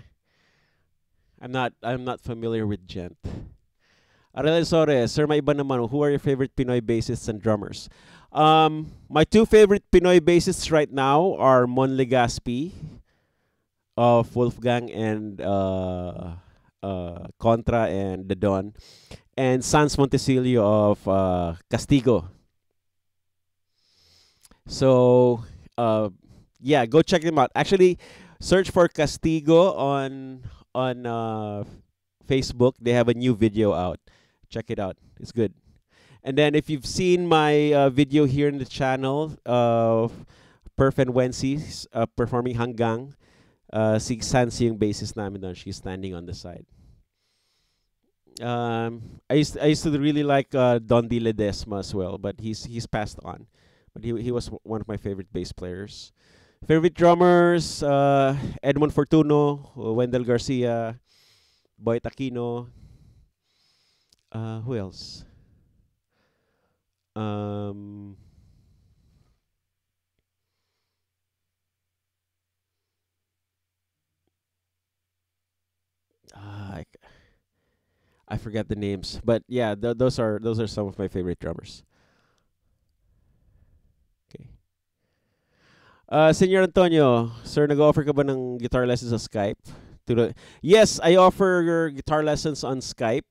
I'm not familiar with Gent. Arel Sores, Sir, may iba naman. Who are your favorite Pinoy bassists and drummers? My two favorite Pinoy bassists right now are Mon Legaspi of Wolfgang and Contra and The Don, and Sans Montesilio of Castigo. So, yeah, go check them out. Actually, search for Castigo on Facebook. They have a new video out. Check it out. It's good. And then if you've seen my video here in the channel of Perf and Wency performing Hanggang, si Sansi yung bassist namin doon. She's standing on the side. I used to really like Don Di Ledesma as well, but he's passed on. But he was one of my favorite bass players. Favorite drummers: Edmond Fortuno, Wendell Garcia, Boy Aquino. Who else? I, I forget the names, but yeah, those are some of my favorite drummers. Okay. Senor Antonio, sir, nag-offer ka ba ng guitar lessons sa Skype? Yes, I offer guitar lessons on Skype.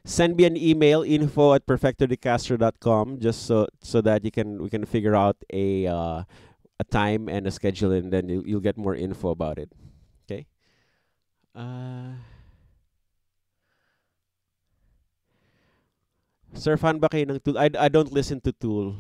Send me an email, info@perfectodecastro.com, just so that we can figure out a time and a schedule, and then you'll get more info about it. Okay. Sir, fan ba kayo ng Tool? I don't listen to Tool.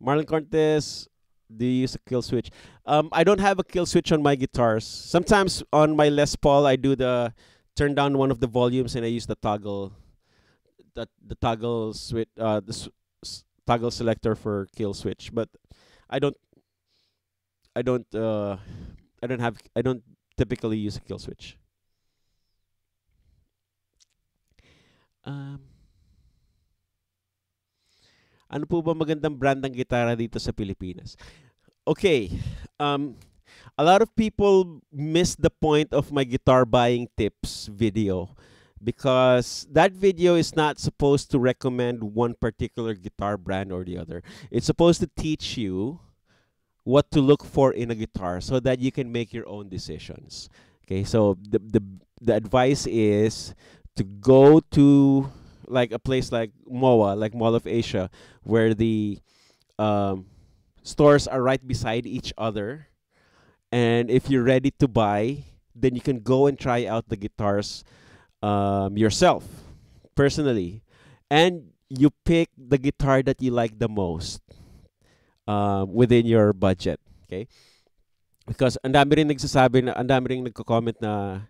Marlon Cortez, do you use a kill switch? I don't have a kill switch on my guitars. Sometimes on my Les Paul, I do the turn down one of the volumes and I use the toggle, the toggle switch, toggle selector for kill switch. But I don't, I don't, I don't typically use a kill switch. Ano po ba magandang brand ng gitara dito sa Pilipinas? Okay. A lot of people miss the point of my guitar buying tips video, because that video is not supposed to recommend one particular guitar brand or the other. It's supposed to teach you what to look for in a guitar so that you can make your own decisions. Okay, so the advice is to go to like a place like MOA, like Mall of Asia, where the stores are right beside each other. And if you're ready to buy, then you can go and try out the guitars yourself, personally. And you pick the guitar that you like the most within your budget. Okay? Because ang dami rin nagsasabi na, ang dami rin nagko-comment na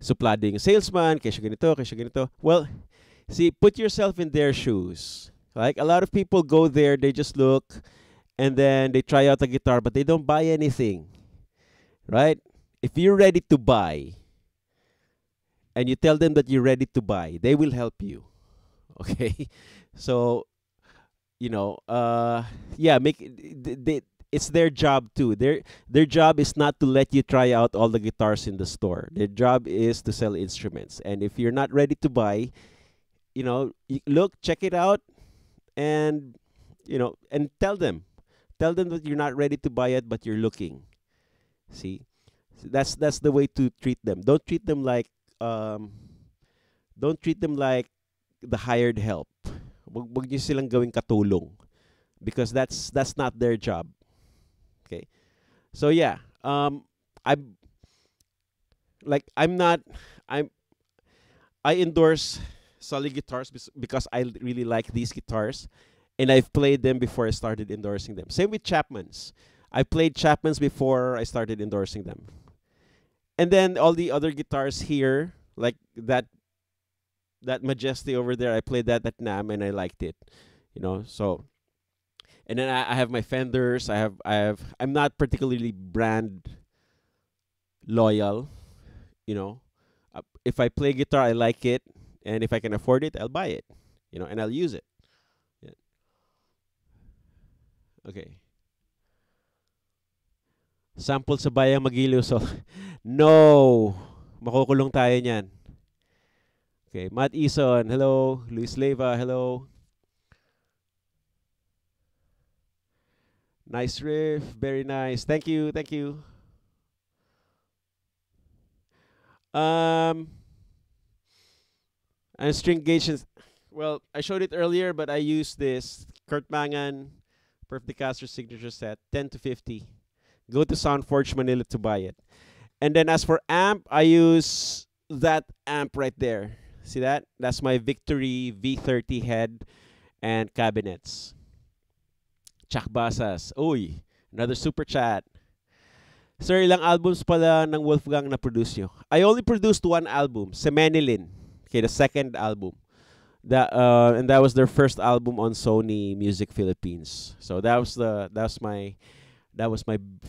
suplado yung salesman, kesyo ganito, kesyo ganito. Well, see, put yourself in their shoes. Like, a lot of people go there, they just look, and then they try out the guitar, but they don't buy anything. Right? If you're ready to buy, and you tell them that you're ready to buy, they will help you. Okay? So, you know, yeah, it's their job too. Their job is not to let you try out all the guitars in the store. Their job is to sell instruments. And if you're not ready to buy, look, check it out, and and tell them that you're not ready to buy it, but you're looking. See, that's the way to treat them. Don't treat them like the hired help. Wag niyo silang gawing katulong, because that's not their job. Okay, so yeah, I endorse Sully guitars because I really like these guitars, and I've played them before I started endorsing them. Same with Chapman's. I played Chapman's before I started endorsing them. And then all the other guitars here, like that Majesty over there, I played that at NAMM and I liked it. So, and then I have my Fenders. I'm not particularly brand loyal. If I play guitar, I like it, and if I can afford it, I'll buy it. And I'll use it. Yeah. Okay. Sample sa Bayang Magiliw. So, no. Makukulong tayo niyan. Okay. Matt Eason, hello. Luis Leva, hello. Nice riff. Very nice. Thank you. Thank you. And string gauges. Well, I showed it earlier, but I used this Kurt Mangan PERF-Ectionists signature set, 10 to 50. Go to Soundforge Manila to buy it. And then as for amp, I use that amp right there. See that? That's my Victory V30 head and cabinets. Chak Basas. Uy, another super chat. Sir, ilang albums pala ng Wolfgang na produce nyo? I only produced one album, Semenilin. Okay, the second album. And that was their first album on Sony Music Philippines. So that was my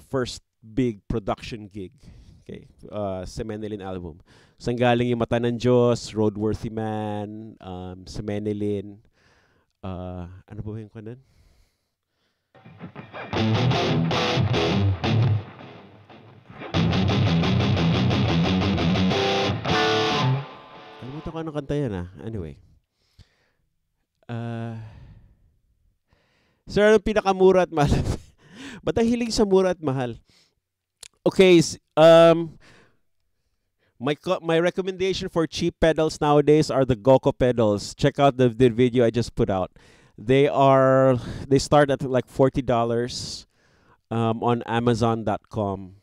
first big production gig. Okay, Semenilin album. Saan galing yung Mata ng Diyos, Roadworthy Man, Semenilin, ano ba yung kanan? Kalimutan ko anong kanta yan Anyway. Sir, anong pinakamura at mahal? Ba't ang hilig sa mura at mahal? Okay, my recommendation for cheap pedals nowadays are the Goko pedals. Check out the video I just put out. They start at like $40 on Amazon.com.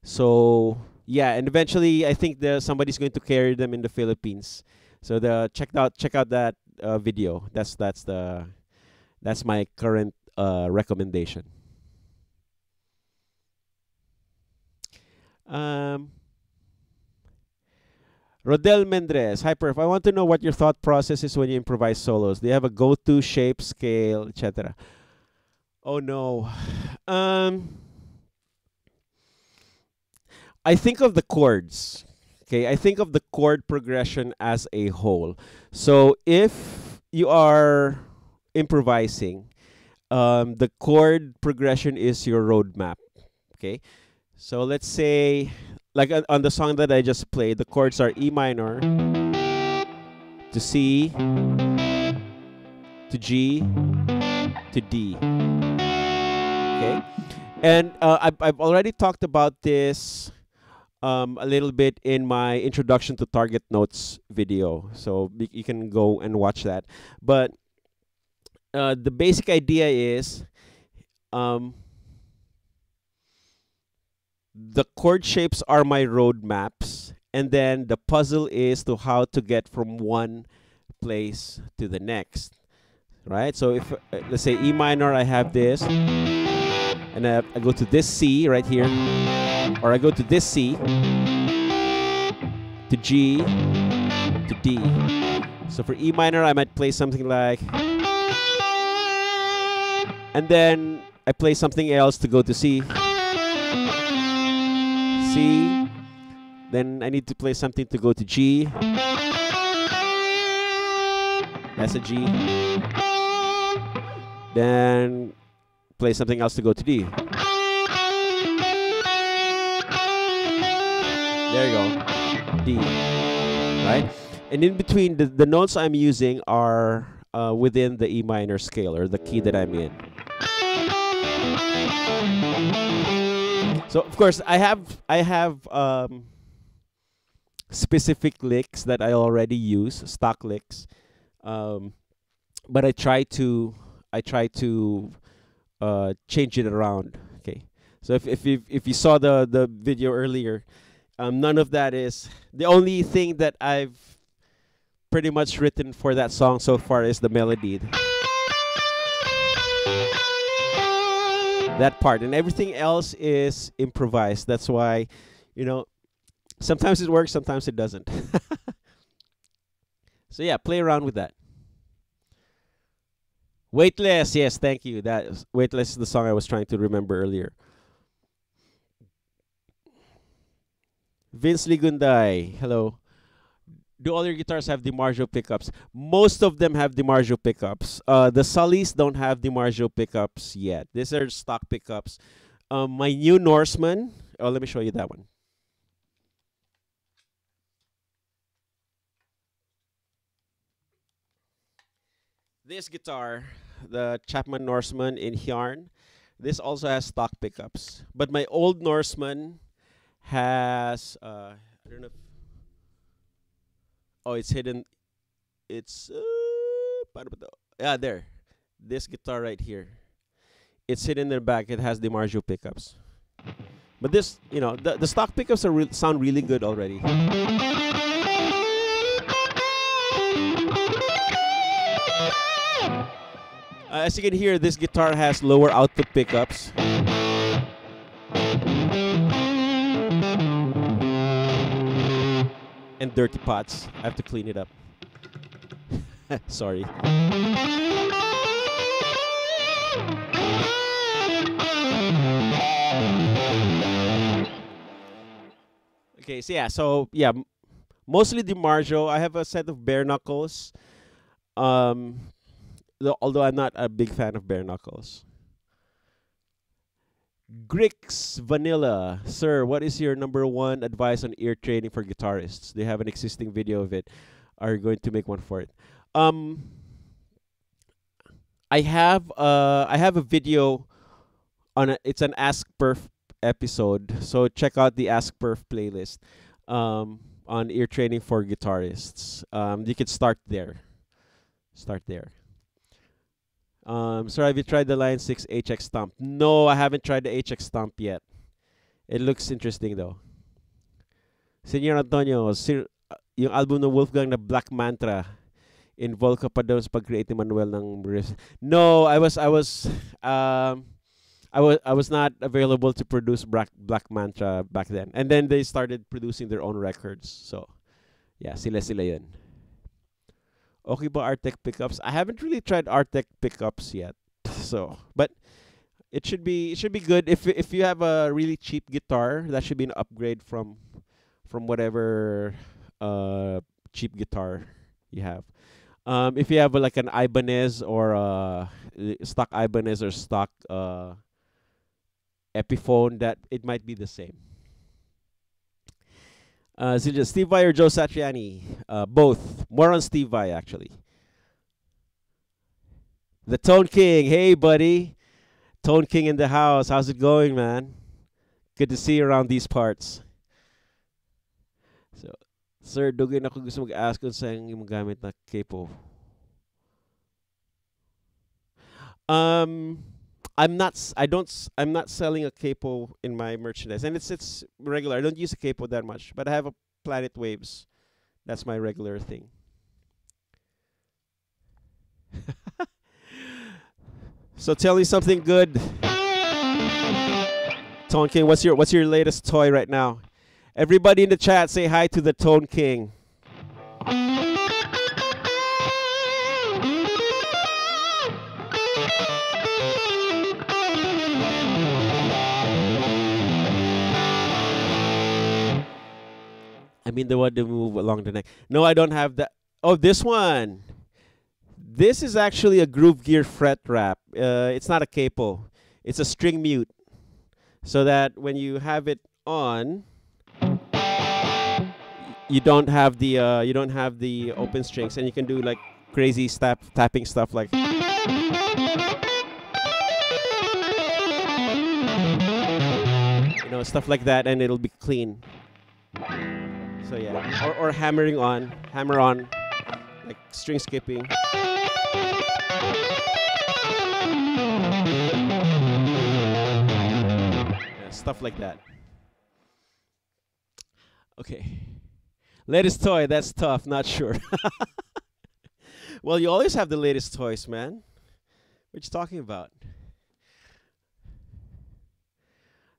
So yeah, and eventually I think somebody's going to carry them in the Philippines. So check out that video. That's my current recommendation. Rodel Mendres, hi Perf. I want to know what your thought process is when you improvise solos. Do you have a go-to shape, scale, etc.? Oh no. I think of the chords. Okay, I think of the chord progression as a whole. So if you are improvising, the chord progression is your roadmap. Okay, so let's say, like on the song that I just played, the chords are E minor to C to G to D. Okay, and I've already talked about this a little bit in my introduction to target notes video, so you can go and watch that. But the basic idea is the chord shapes are my roadmaps, and then the puzzle is to how to get from one place to the next, right? So if let's say E minor, I have this, and I go to this C right here, or I go to this C to G to D. So for E minor, I might play something like, and then I play something else to go to C. C. Then I need to play something to go to G. That's a G. Then play something else to go to D. There you go. D. Right? And in between, the notes I'm using are within the E minor scale, or the key that I'm in. So of course I have specific licks that I already use, stock licks, but I try to change it around. Okay, so if you saw the video earlier, none of that is the only thing that I've pretty much written for that song so far is the melody. That part, and everything else is improvised. That's why, sometimes it works, sometimes it doesn't. So yeah, play around with that. Weightless, yes, thank you. Weightless is the song I was trying to remember earlier. Vince Ligunday, hello. Do all your guitars have DiMarzio pickups? Most of them have DiMarzio pickups. The Sullys don't have DiMarzio pickups yet. These are stock pickups. My new Norseman. Oh, let me show you that one. This guitar, the Chapman Norseman in Yarn, this also has stock pickups. But my old Norseman has, I don't know. Oh, it's hidden. It's yeah, there. This guitar right here. It's hidden in the back. It has DiMarzio pickups. But this, the stock pickups sound really good already. As you can hear, this guitar has lower output pickups. And dirty pots. I have to clean it up. Sorry. Okay, so yeah, mostly DiMarzio. I have a set of bare knuckles. Although I'm not a big fan of bare knuckles. Grix Vanilla, sir, what is your #1 advice on ear training for guitarists? Do you have an existing video of it? Are you going to make one for it? I have a video on it's an Ask Perf episode, so check out the Ask Perf playlist on ear training for guitarists. You can start there. Sir, have you tried the Line 6 HX Stomp? No, I haven't tried the HX Stomp yet. It looks interesting though. Senor Antonio, yung album ng Wolfgang na Black Mantra, involved ka pa doon sa pag-create ni Manuel ng riffs? No, I was not available to produce Black Mantra back then. And then they started producing their own records. So, yeah, sila yun. Okay ba Artec pickups? I haven't really tried Artec pickups yet. So, but it should be good if you have a really cheap guitar, that should be an upgrade from whatever cheap guitar you have. If you have like an Ibanez or stock Ibanez or stock Epiphone, that it might be the same. Steve Vai or Joe Satriani? Both. More on Steve Vai, actually. The Tone King. Hey, buddy. Tone King in the house. How's it going, man? Good to see you around these parts. So, sir, dugin ako gusto mag-ask kung saan yung gamit na capo. I'm not selling a capo in my merchandise, and it's regular. I don't use a capo that much, but I have a Planet Waves. That's my regular thing. So tell me something good. Tone King, what's your latest toy right now? Everybody in the chat, say hi to the Tone King. I mean the one to move along the neck. No, I don't have that. Oh, this one. This is actually a Groove Gear fret wrap. It's not a capo. It's a string mute, so that when you have it on, you don't have the open strings, and you can do like crazy tapping stuff like. Stuff like that, and it'll be clean. So yeah, or hammer on, like string skipping. Yeah, stuff like that. Okay. Latest toy, that's tough, not sure. Well, you always have the latest toys, man. What you talking about?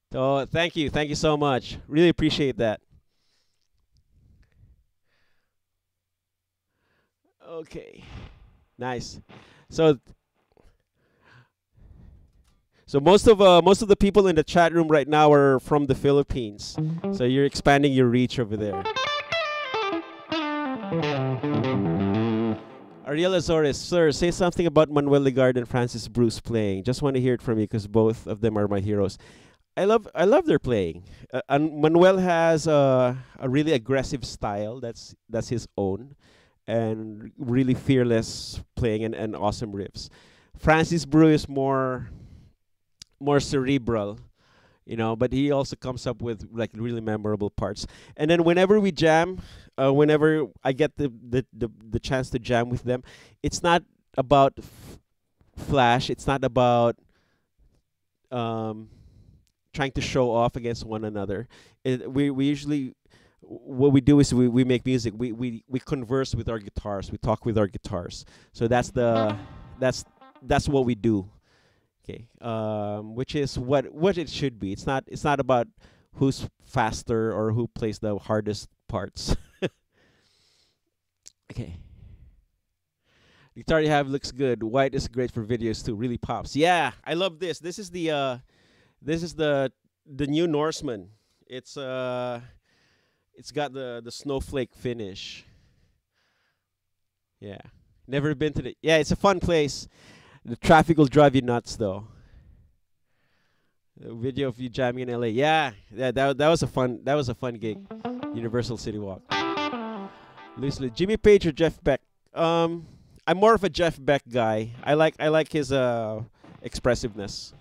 So thank you so much. Really appreciate that. Okay, nice. So most of the people in the chat room right now are from the Philippines. So you're expanding your reach over there. Ariel Azores, sir, say something about Manuel Legarda and Francis Brew's playing. Just want to hear it from you because both of them are my heroes. I love their playing. And Manuel has a really aggressive style that's his own, and really fearless playing and awesome riffs. Francis Brew is more cerebral, but he also comes up with like really memorable parts. And then whenever we jam, whenever I get the chance to jam with them, it's not about flash. It's not about trying to show off against one another. We usually, what we do is we make music. We converse with our guitars. We talk with our guitars. So that's what we do. Okay, which is what it should be. It's not about who's faster or who plays the hardest parts. Okay. Guitar you have looks good. White is great for videos too. Really pops. Yeah, I love this. This is the new Norseman. It's got the snowflake finish. Yeah, never been to the. Yeah, it's a fun place. The traffic will drive you nuts though. A video of you jamming in LA. Yeah, that was a fun gig. Universal City Walk. Loosely, Jimmy Page or Jeff Beck? I'm more of a Jeff Beck guy. I like his expressiveness.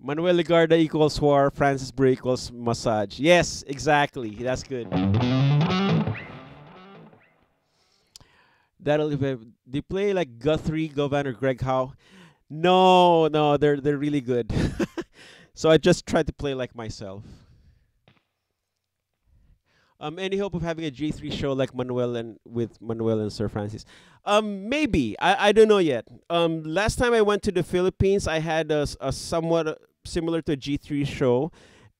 Manuel Legarda equals war. Francis Brew equals massage. Yes, exactly. That's good. Do you play like Guthrie, Govan, or Greg Howe? No, they're really good. So I just try to play like myself. Any hope of having a G3 show like with Manuel and Sir Francis? Maybe. I don't know yet. Last time I went to the Philippines, I had a somewhat similar to a G3 show,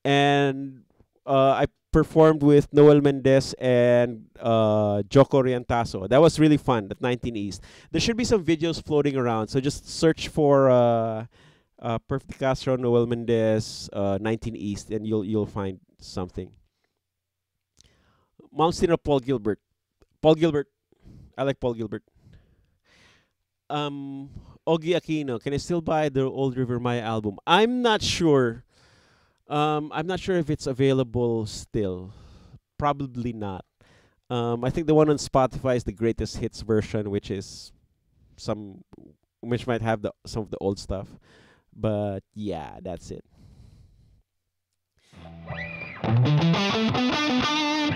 and I performed with Noel Mendez and Joko Riantaso. That was really fun at 19 East. There should be some videos floating around, so just search for Perfect Castro, Noel Mendez, 19 East, and you'll find something. Malmsteen or Paul Gilbert? Paul Gilbert. I like Paul Gilbert. Ogie Aquino. Can I still buy the old Rivermaya album? I'm not sure. I'm not sure if it's available still. Probably not. I think the one on Spotify is the greatest hits version, which might have some of the old stuff. But yeah, that's it.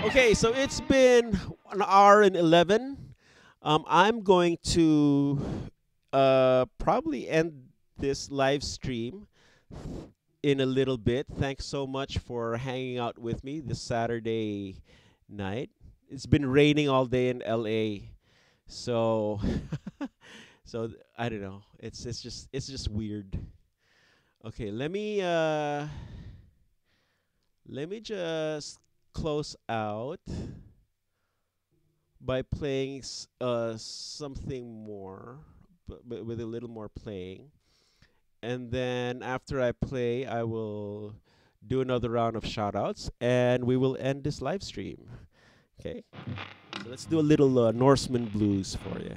Okay, so it's been 1 hour and 11. I'm going to probably end this live stream in a little bit. Thanks so much for hanging out with me this Saturday night. It's been raining all day in LA, so I don't know. It's just weird. Okay, let me just close out by playing something more, but with a little more playing. And then after I play, I will do another round of shoutouts, and we will end this live stream. Okay? So let's do a little Norseman blues for you.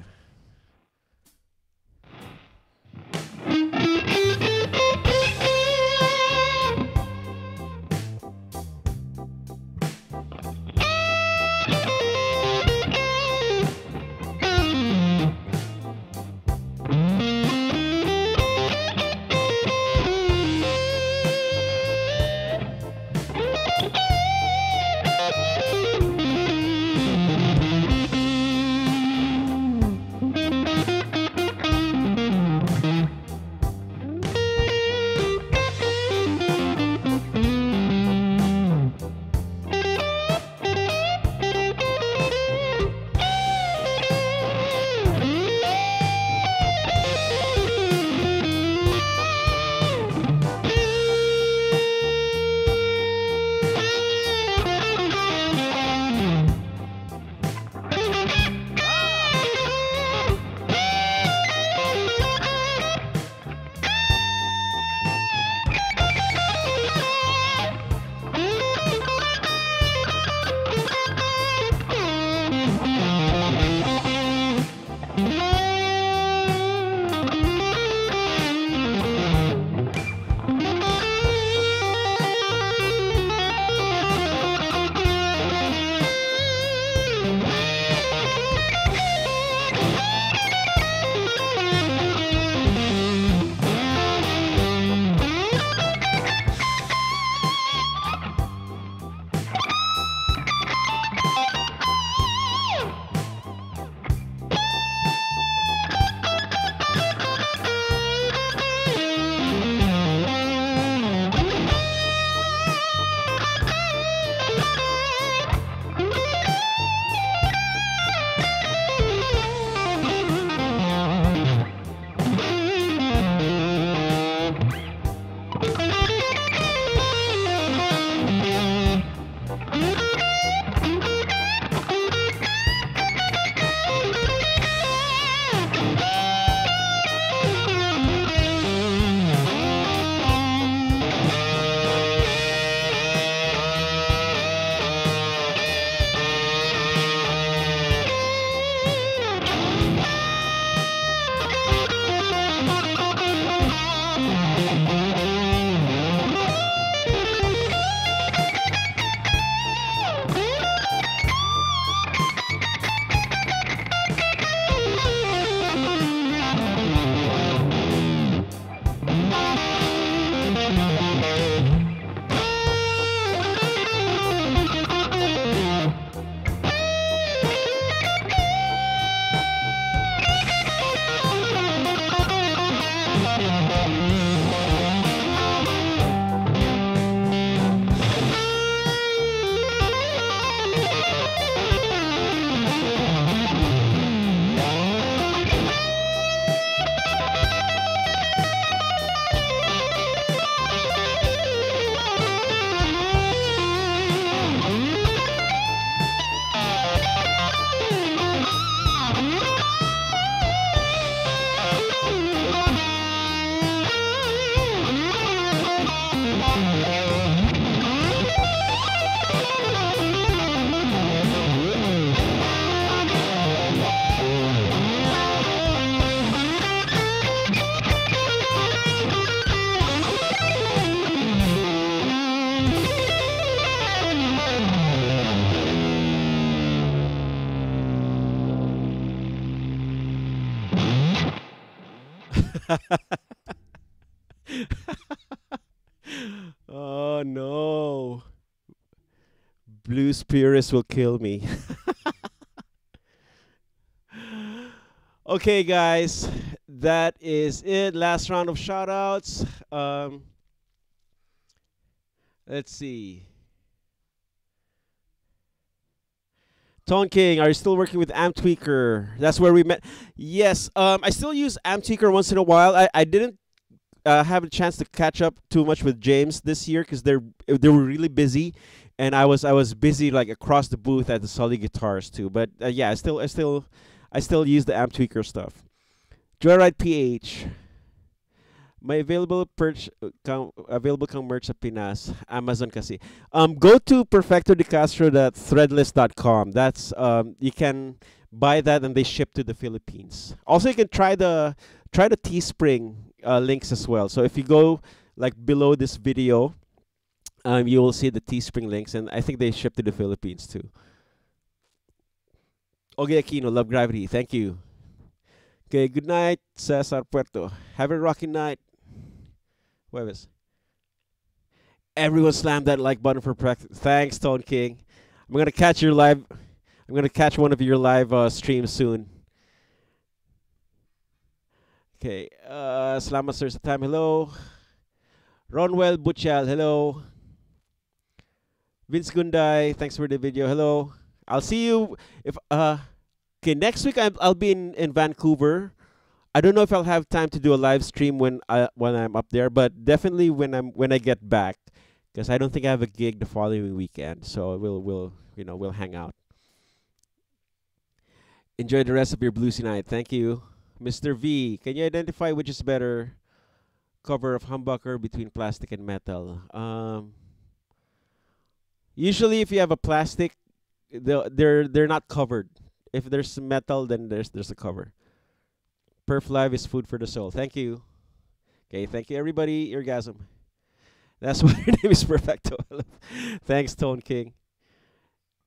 Oh no. Blues purists will kill me. Okay, guys, that is it. Last round of shout outs. Let's see. Tone King, are you still working with Amp Tweaker? That's where we met. Yes, I still use Amp Tweaker once in a while. I didn't have a chance to catch up too much with James this year because they were really busy, and I was busy like across the booth at the Sully Guitars too. But yeah, I still use the Amp Tweaker stuff. Joyride PH. May available kang merch sa Pinas. Amazon kasi. Go to perfectodecastro.threadless.com. That's you can buy that and they ship to the Philippines. Also, you can try the Teespring links as well. So if you go like below this video, you will see the Teespring links, and I think they ship to the Philippines too. Okay, Aquino, Love Gravity. Thank you. Okay, good night, Cesar Puerto. Have a rocky night. Jueves. Everyone slam that like button for practice. Thanks, Tone King. I'm gonna catch one of your live streams soon. Okay. Salamat sir sa time. Hello. Ronwell Butchal. Hello. Vince Gunday. Thanks for the video. Hello. I'll see you if okay, next week I'll be in Vancouver. I don't know if I'll have time to do a live stream when I'm up there, but definitely when I get back, because I don't think I have a gig the following weekend. So we'll hang out. Enjoy the rest of your bluesy night. Thank you, Mr. V. Can you identify which is better cover of humbucker between plastic and metal? Usually, if you have a plastic, they're not covered. If there's metal, then there's a cover. Perf Live is food for the soul. Thank you. Okay, thank you everybody. Orgasm. That's why your name is Perfecto. Thanks, Tone King.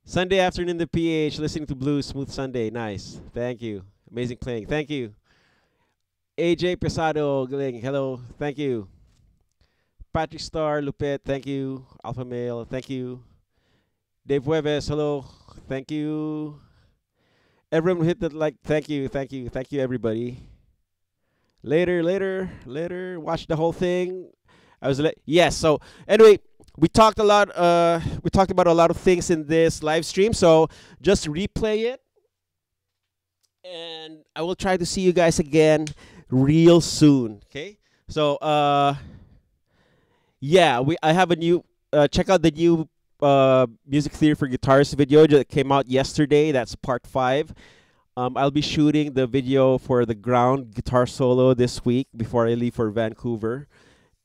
Sunday afternoon, the PH, listening to blues, smooth Sunday. Nice. Thank you. Amazing playing. Thank you. AJ Pesado, Galing. Hello. Thank you. Patrick Star, Lupet. Thank you. Alpha Male. Thank you. Dave Hueves. Hello. Thank you. Everyone hit that like. Thank you. Thank you. Thank you, everybody. Later. Watch the whole thing. Yes. So anyway, we talked a lot. We talked about a lot of things in this live stream. So just replay it, and I will try to see you guys again real soon. Okay. So yeah, I have a new. Check out the new music theory for guitars video that came out yesterday. That's part 5. I'll be shooting the video for the ground guitar solo this week before I leave for Vancouver,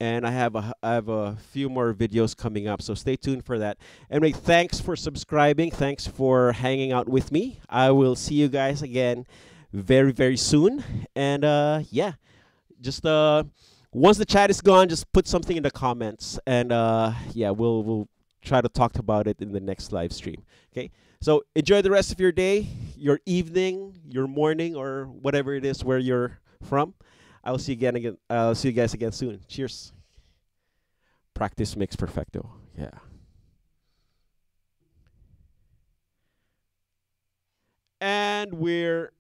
and I have a few more videos coming up, so stay tuned for that. Anyway, thanks for subscribing. Thanks for hanging out with me. I will see you guys again very, very soon. And yeah, just once the chat is gone, just put something in the comments, and yeah, we'll try to talk about it in the next live stream. Okay, so enjoy the rest of your day, your evening, your morning, or whatever it is where you're from. I'll see you again. I'll see you guys again soon. Cheers. Practice makes perfecto. Yeah. And we're